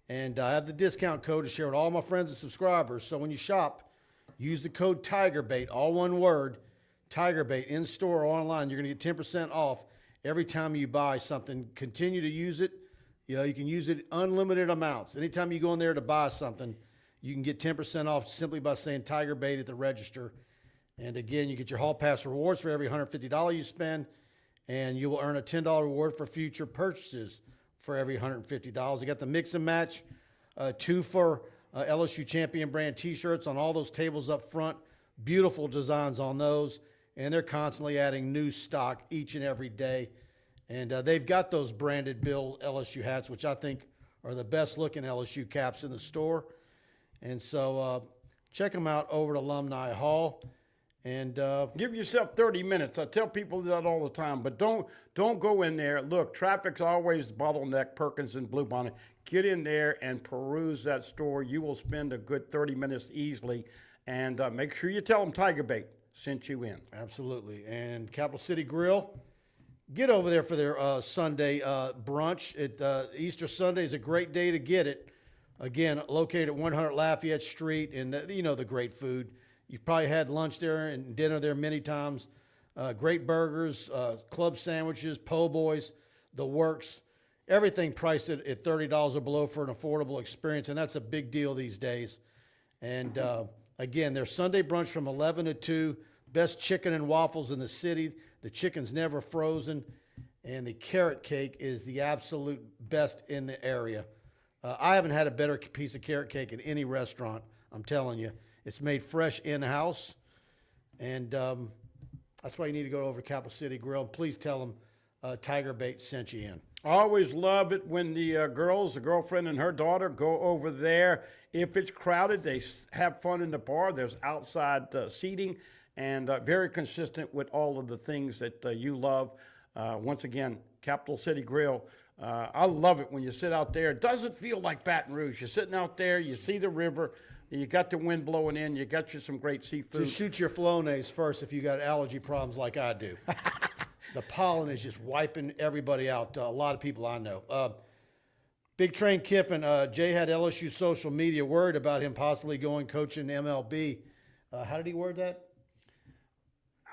And I have the discount code to share with all my friends and subscribers. So when you shop, use the code TigerBait, all one word, TigerBait, in store or online. You're going to get 10% off every time you buy something. Continue to use it. You know, you can use it unlimited amounts. Anytime you go in there to buy something, you can get 10% off simply by saying TigerBait at the register. And again, you get your Hall Pass rewards for every $150 you spend, and you will earn a $10 reward for future purchases for every $150. You got the mix and match, 2 for LSU Champion brand T-shirts on all those tables up front. Beautiful designs on those, and they're constantly adding new stock each and every day. And they've got those branded Bill LSU hats, which I think are the best looking LSU caps in the store. And so check them out over at Alumni Hall. And give yourself 30 minutes. I tell people that all the time, but don't go in there. Look, traffic's always bottleneck, Perkins and Bluebonnet. Get in there and peruse that store. You will spend a good 30 minutes easily. And make sure you tell them TigerBait sent you in. Absolutely. And Capital City Grill, get over there for their Sunday brunch. Easter Sunday is a great day to get it. Again, located at 100 Lafayette Street, and you know the great food. You've probably had lunch there and dinner there many times. Great burgers, club sandwiches, po' boys, the works. Everything priced at $30 or below for an affordable experience, and that's a big deal these days. And again, their Sunday brunch from 11 to 2. Best chicken and waffles in the city. The chicken's never frozen, and the carrot cake is the absolute best in the area. I haven't had a better piece of carrot cake in any restaurant, I'm telling you. It's made fresh in-house, and that's why you need to go over to Capital City Grill. And please tell them TigerBait sent you in. I always love it when the girls, the girlfriend and her daughter, go over there. If it's crowded, they have fun in the bar. There's outside seating, and very consistent with all of the things that you love. Once again, Capital City Grill. I love it when you sit out there. It doesn't feel like Baton Rouge. You're sitting out there, you see the river, you got the wind blowing in, you got you some great seafood. Just shoot your Flonase first if you got allergy problems like I do. The pollen is just wiping everybody out, a lot of people I know. Big Train Kiffin, Jay had LSU social media worried about him possibly going coaching MLB. How did he word that?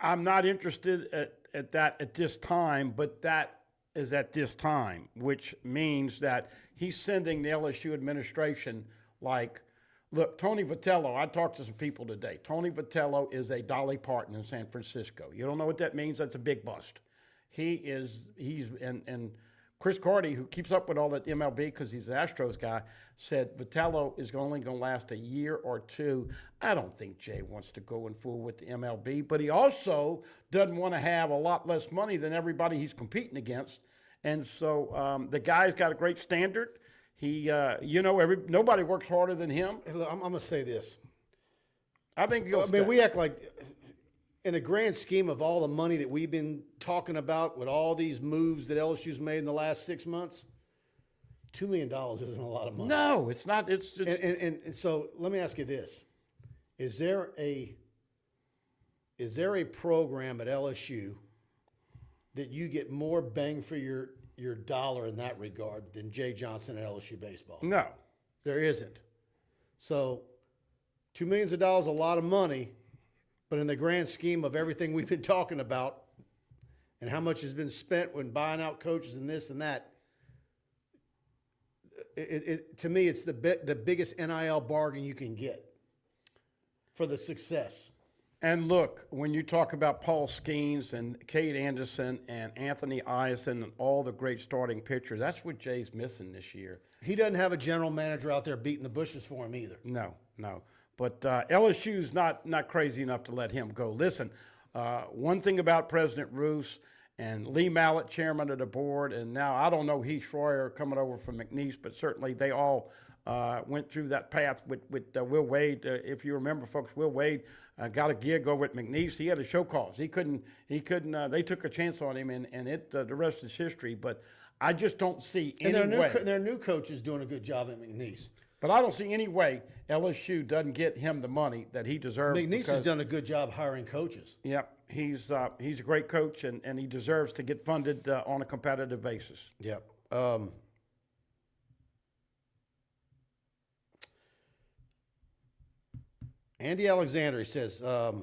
I'm not interested at that at this time, but that is at this time, which means that he's sending the LSU administration like, look, Tony Vitello, I talked to some people today. Tony Vitello is a Dolly Parton in San Francisco. You don't know what that means? That's a big bust. He's and Chris Carty, who keeps up with all that MLB because he's an Astros guy, said Vitello is only going to last a year or two. I don't think Jay wants to go in full with the MLB, but he also doesn't want to have a lot less money than everybody he's competing against. And so the guy's got a great standard. He, nobody works harder than him. Hey, look, I'm going to say this. I think he'll stay. we act like, in the grand scheme of all the money that we've been talking about with all these moves that LSU's made in the last 6 months, $2 million isn't a lot of money. No, it's not. It's And so let me ask you this: Is there a program at LSU that you get more bang for your dollar in that regard than Jay Johnson at LSU baseball? no. There isn't. So $2 million is a lot of money, but in the grand scheme of everything we've been talking about and how much has been spent when buying out coaches and this and that, to me, it's the biggest NIL bargain you can get for the success. And look, when you talk about Paul Skeens and Cade Anderson and Anthony Iacon and all the great starting pitchers, that's what Jay's missing this year. He doesn't have a general manager out there beating the bushes for him either. No. But LSU's not crazy enough to let him go. Listen, one thing about President Rouge and Lee Mallett, chairman of the board, and now I don't know Heath Schroyer coming over from McNeese, but certainly they all went through that path with Will Wade. If you remember, folks, Will Wade got a gig over at McNeese. He had a show cause. He couldn't. They took a chance on him, and the rest is history. But I just don't see any way. And their new coach is doing a good job at McNeese. But I don't see any way LSU doesn't get him the money that he deserves. McNeese has done a good job hiring coaches. Yep, he's a great coach, and he deserves to get funded on a competitive basis. Yep. Andy Alexander, he says, there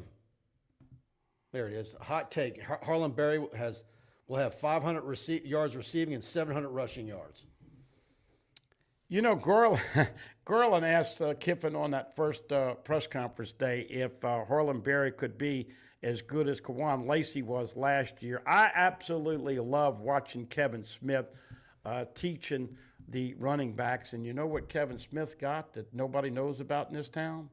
it is, hot take. Harlan Berry will have 500 yards receiving and 700 rushing yards. You know, Garland asked Kiffin on that first press conference day if Harlan Berry could be as good as Kawan Lacey was last year. I absolutely love watching Kevin Smith teaching the running backs. And you know what Kevin Smith got that nobody knows about in this town?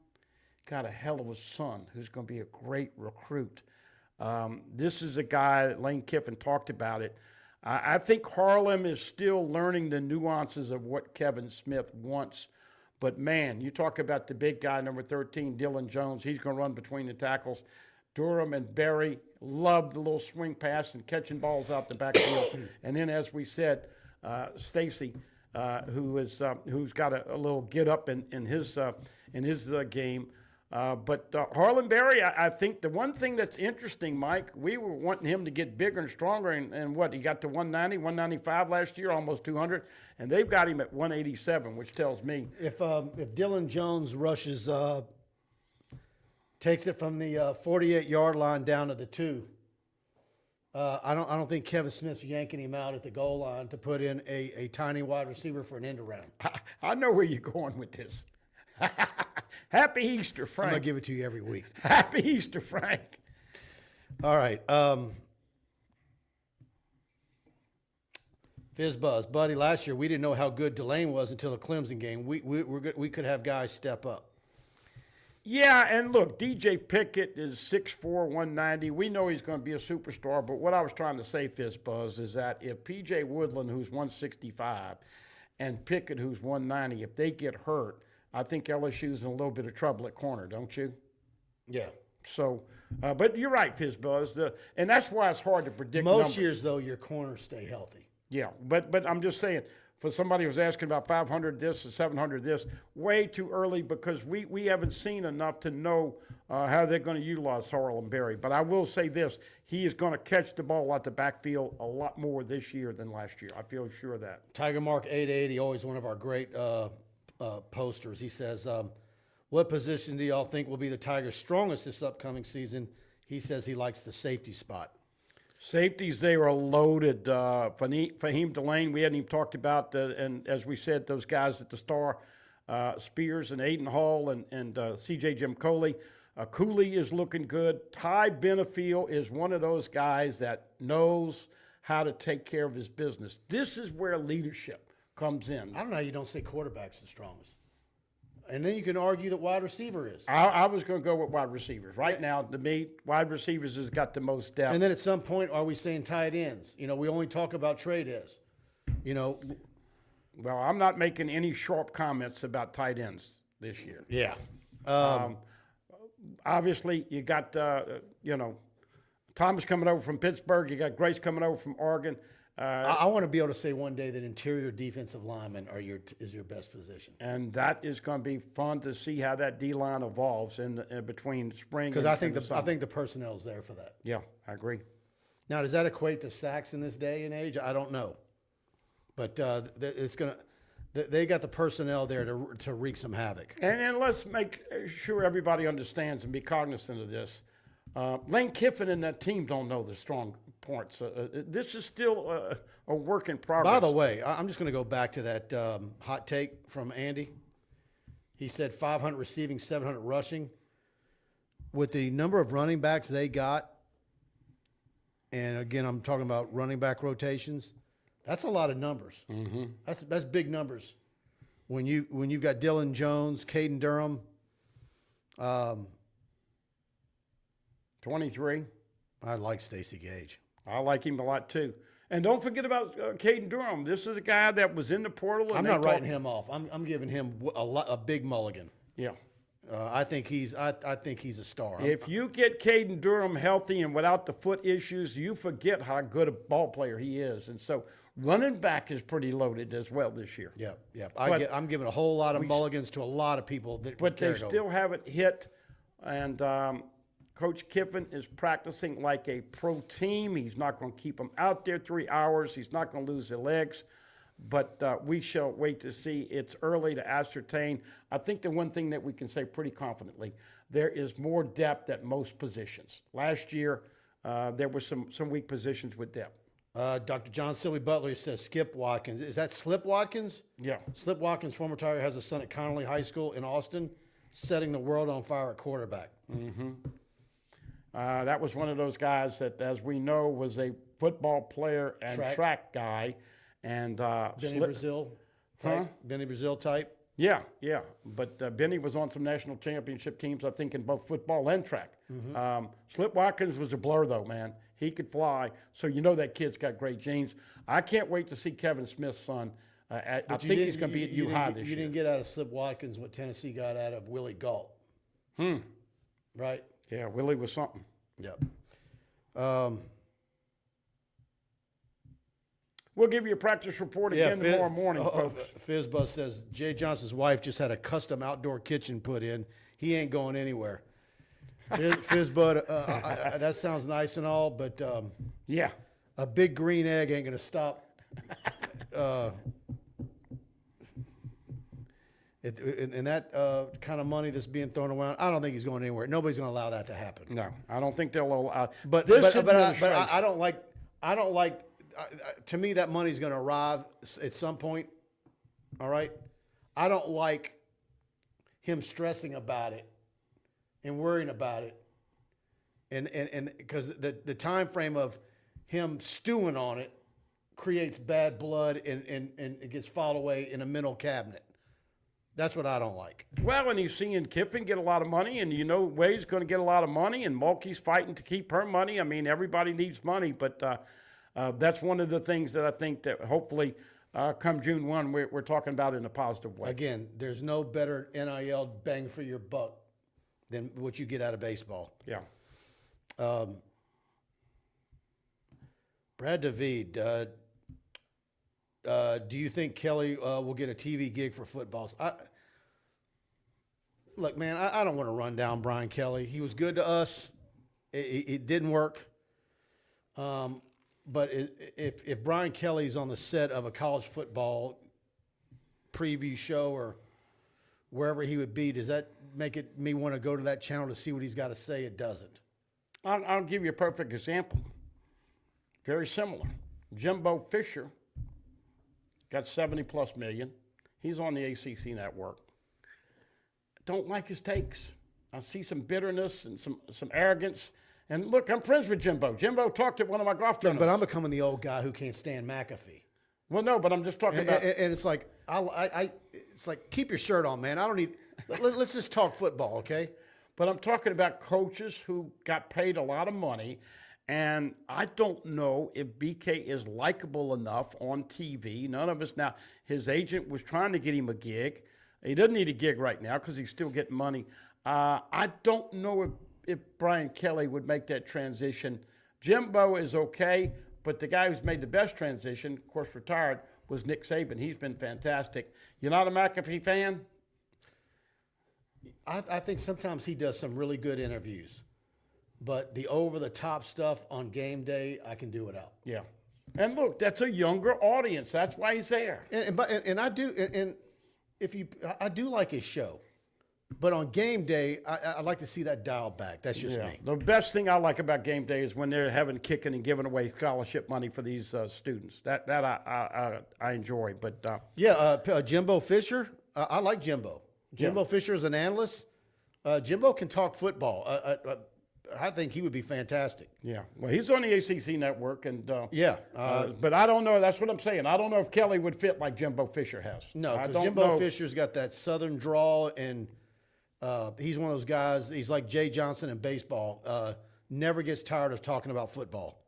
Got a hell of a son who's going to be a great recruit. This is a guy that Lane Kiffin talked about it. I think Harlem is still learning the nuances of what Kevin Smith wants. But, man, you talk about the big guy, number 13, Dylan Jones. He's going to run between the tackles. Durham and Berry love the little swing pass and catching balls out the backfield. And then, as we said, Stacy, who's got a little get up in his game. But Harlan Berry, I think the one thing that's interesting, Mike, we were wanting him to get bigger and stronger, and what, he got to 190, 195 last year, almost 200, and they've got him at 187, which tells me. If Dylan Jones rushes, takes it from the 48-yard line down to the 2, I don't think Kevin Smith's yanking him out at the goal line to put in a tiny wide receiver for an end around. I know where you're going with this. Happy Easter, Frank. I'm going to give it to you every week. Happy Easter, Frank. All right. Fizz Buzz. Buddy, last year we didn't know how good Delane was until the Clemson game. We could have guys step up. Yeah, and look, DJ Pickett is 6'4", 190. We know he's going to be a superstar, but what I was trying to say, Fizz Buzz, is that if P.J. Woodland, who's 165, and Pickett, who's 190, if they get hurt, I think LSU's in a little bit of trouble at corner, don't you? Yeah. So, but you're right, Fizz Buzz, and that's why it's hard to predict Most numbers. years, though, your corners stay healthy. Yeah, but I'm just saying, for somebody who's asking about 500 this and 700 this, way too early because we haven't seen enough to know how they're going to utilize Harlan Berry. But I will say this, he is going to catch the ball out the backfield a lot more this year than last year. I feel sure of that. Tiger Mark 880, always one of our great posters. He says, what position do y'all think will be the Tigers' strongest this upcoming season? He says he likes the safety spot. Safeties, they are loaded. Fahim Delane, we hadn't even talked about, and as we said, those guys at the Star, Spears and Aiden Hall and C.J. Jim Coley. Cooley is looking good. Ty Benefiel is one of those guys that knows how to take care of his business. This is where leadership comes in. I don't know how you don't say quarterback's the strongest. And then you can argue that wide receiver is. I was going to go with wide receivers. Right now, to me, wide receivers has got the most depth. And then at some point, are we saying tight ends? You know, we only talk about trade ends. You know. Well, I'm not making any sharp comments about tight ends this year. Yeah. Obviously, you got, Thomas coming over from Pittsburgh. You got Grace coming over from Oregon. I want to be able to say one day that interior defensive linemen is your best position. And that is going to be fun to see how that D-line evolves in between spring because and I think the the personnel's there for that. Yeah, I agree. Now, does that equate to sacks in this day and age? I don't know, but it's gonna. They got the personnel there to wreak some havoc. And let's make sure everybody understands and be cognizant of this. Lane Kiffin and that team don't know the strong points. This is still a work in progress. By the way, I'm just going to go back to that hot take from Andy. He said 500 receiving, 700 rushing. With the number of running backs they got, and again, I'm talking about running back rotations, that's a lot of numbers. Mm-hmm. That's big numbers. When you've got Dylan Jones, Caden Durham, 23. I like Stacey Gage. I like him a lot too. And don't forget about Caden Durham. This is a guy that was in the portal. And I'm not writing him off. I'm giving him a big mulligan. Yeah. I think he's a star. If you get Caden Durham healthy and without the foot issues, you forget how good a ball player he is. And so running back is pretty loaded as well this year. Yeah. I'm giving a whole lot of mulligans to a lot of people. But they still haven't hit. And Coach Kiffin is practicing like a pro team. He's not going to keep them out there 3 hours. He's not going to lose their legs. But we shall wait to see. It's early to ascertain. I think the one thing that we can say pretty confidently, there is more depth at most positions. Last year, there were some weak positions with depth. Dr. John Silly Butler says Skip Watkins. Is that Slip Watkins? Yeah. Slip Watkins, former Tiger, has a son at Connolly High School in Austin, setting the world on fire at quarterback. Mm-hmm. That was one of those guys that, as we know, was a football player and track guy. And Benny Brazil type. Benny Brazil type. Yeah. But Benny was on some national championship teams, I think, in both football and track. Mm-hmm. Slip Watkins was a blur, though, man. He could fly, so you know that kid's got great genes. I can't wait to see Kevin Smith's son. I think he's going to be at U High this year. You didn't get out of Slip Watkins what Tennessee got out of Willie Galt. Right? Yeah, Willie was something. Yep. We'll give you a practice report again tomorrow morning, folks. Fizzbuzz says Jay Johnson's wife just had a custom outdoor kitchen put in. He ain't going anywhere. Fizzbud, that sounds nice and all, but yeah, a big green egg ain't going to stop. And that kind of money that's being thrown around, I don't think he's going anywhere. Nobody's going to allow that to happen. No, I don't think they'll allow. But I don't like. To me, that money's going to arrive at some point. All right, I don't like him stressing about it and worrying about it, and because the time frame of him stewing on it creates bad blood and it gets filed away in a mental cabinet. That's what I don't like. Well, and he's seeing Kiffin get a lot of money, and Wade's going to get a lot of money, and Mulkey's fighting to keep her money. I mean, everybody needs money, but that's one of the things that I think that hopefully come June 1, we're talking about in a positive way. Again, there's no better NIL bang for your buck than what you get out of baseball. Yeah. Brad David, do you think Kelly will get a TV gig for footballs? Look, man, I don't want to run down Brian Kelly. He was good to us. It didn't work. But if Brian Kelly's on the set of a college football preview show or wherever he would be, does that make me want to go to that channel to see what he's got to say? It doesn't. I'll give you a perfect example. Very similar. Jimbo Fisher got 70+ million. He's on the ACC network. Don't like his takes. I see some bitterness and some arrogance, And look, I'm friends with Jimbo. Jimbo talked at one of my golf tournaments. But I'm becoming the old guy who can't stand McAfee. Well, no, but I'm just talking about. And it's like it's like keep your shirt on, man. I don't need. Let's just talk football, okay? But I'm talking about coaches who got paid a lot of money, and I don't know if BK is likable enough on TV. None of us now. His agent was trying to get him a gig. He doesn't need a gig right now because he's still getting money. I don't know if Brian Kelly would make that transition. Jimbo is okay, but the guy who's made the best transition, of course, retired, was Nick Saban. He's been fantastic. You're not a McAfee fan? I think sometimes he does some really good interviews, but the over-the-top stuff on game day, I can do without. Yeah. And look, that's a younger audience. That's why he's there. And I do, and I do like his show, but on game day, I'd like to see that dialed back. That's just me. The best thing I like about game day is when they're having kicking and giving away scholarship money for these students. That I enjoy. But Jimbo Fisher, I like Jimbo. Jimbo Fisher is an analyst. Jimbo can talk football. I think he would be fantastic. Yeah. Well, he's on the ACC network, and but I don't know. That's what I'm saying. I don't know if Kelly would fit like Jimbo Fisher has. No, because Jimbo Fisher's got that southern drawl, and he's one of those guys. He's like Jay Johnson in baseball. Never gets tired of talking about football.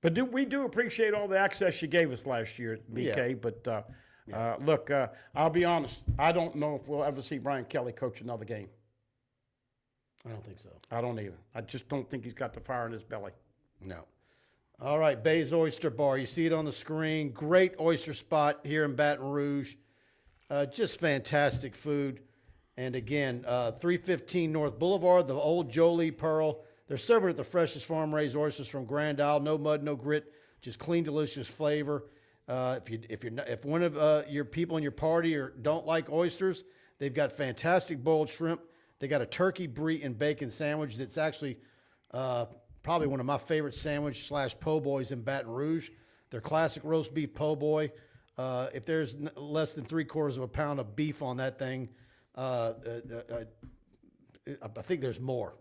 But we do appreciate all the access you gave us last year, BK. Yeah. But look, I'll be honest. I don't know if we'll ever see Brian Kelly coach another game. I don't think so. I don't either. I just don't think he's got the fire in his belly. No. All right, Baye's Oyster Bar. You see it on the screen. Great oyster spot here in Baton Rouge. Just fantastic food. And again, 315 North Boulevard, the old Jolie Pearl. They're served with the freshest farm-raised oysters from Grand Isle. No mud, no grit, just clean, delicious flavor. If one of your people in your party don't like oysters, they've got fantastic boiled shrimp. They got a turkey brie and bacon sandwich that's actually probably one of my favorite sandwich / po' boys in Baton Rouge. Their classic roast beef po' boy. If there's less than 3/4 of a pound of beef on that thing, I think there's more.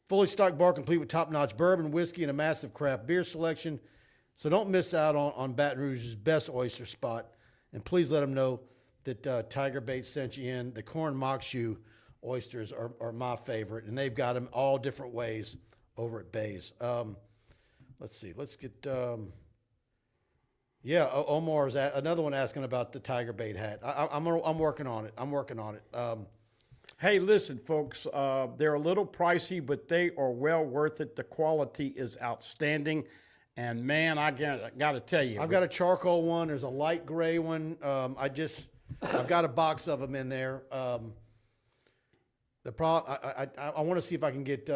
Fully stocked bar complete with top-notch bourbon, whiskey, and a massive craft beer selection. So don't miss out on Baton Rouge's best oyster spot. And please let them know that TigerBait sent you in. The corn mock shoe oysters are my favorite, and they've got them all different ways over at Baye's. Let's see. Let's get Omar's another one asking about the TigerBait hat. I'm working on it. Hey, listen, folks. They're a little pricey, but they are well worth it. The quality is outstanding, and man, I got to tell you, I've got a charcoal one. There's a light gray one. I've got a box of them in there. The problem, I want to see if I can get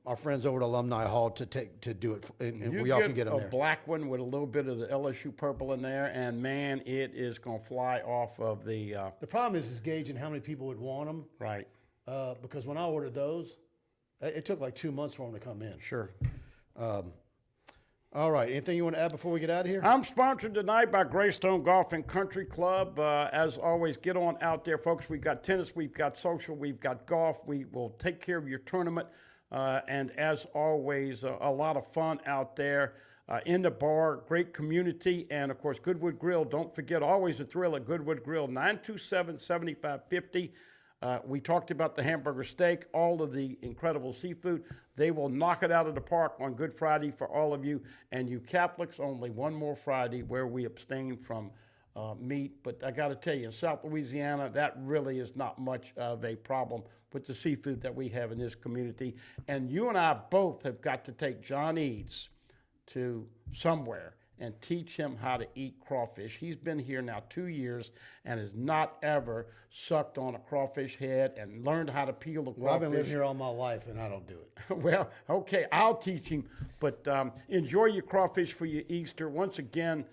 our friends over at Alumni Hall to do it, and we all can get them there. A black one with a little bit of the LSU purple in there, and man, it is going to fly off of the. The problem is gauging how many people would want them. Right. Because when I ordered those, it took like 2 months for them to come in. Sure. All right. Anything you want to add before we get out of here? I'm sponsored tonight by Greystone Golf and Country Club. As always, get on out there, folks. We've got tennis, we've got social, we've got golf. We will take care of your tournament. And as always, a lot of fun out there in the bar, great community, and, of course, Goodwood Grill. Don't forget, always a thrill at Goodwood Grill, 927-7550. We talked about the hamburger steak, all of the incredible seafood. They will knock it out of the park on Good Friday for all of you. And you Catholics, only one more Friday where we abstain from meat. But I got to tell you, in South Louisiana, that really is not much of a problem with the seafood that we have in this community. And you and I both have got to take John Eads to somewhere and teach him how to eat crawfish. He's been here now 2 years and has not ever sucked on a crawfish head and learned how to peel the crawfish. Well, I've been living here all my life, and I don't do it. Well, okay, I'll teach him. But enjoy your crawfish for your Easter. Once again,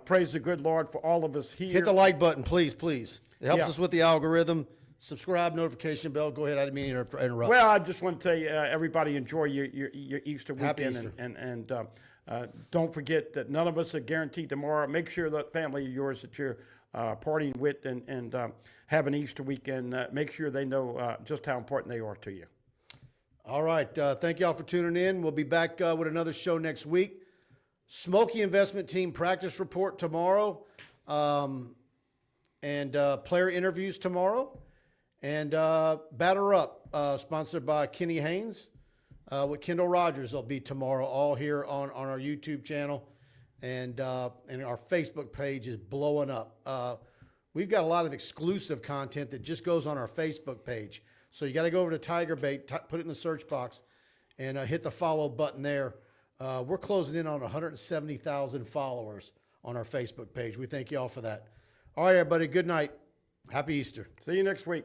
praise the good Lord for all of us here. Hit the like button, please, please. It helps us with the algorithm. Subscribe, notification bell. Go ahead. I didn't mean to interrupt. Well, I just want to tell you, everybody enjoy your Easter weekend. Happy Easter. And don't forget that none of us are guaranteed tomorrow. Make sure that family of yours that you're partying with and have an Easter weekend, make sure they know just how important they are to you. All right. Thank y'all for tuning in. We'll be back with another show next week. Smoky Investment Team practice report tomorrow, and player interviews tomorrow, and Batter Up, sponsored by Kenny Haynes with Kendall Rogers. Will be tomorrow, all here on our YouTube channel, and our Facebook page is blowing up. We've got a lot of exclusive content that just goes on our Facebook page. So you got to go over to TigerBait, put it in the search box, and hit the follow button there. We're closing in on 170,000 followers on our Facebook page. We thank you all for that. All right, everybody. Good night. Happy Easter. See you next week.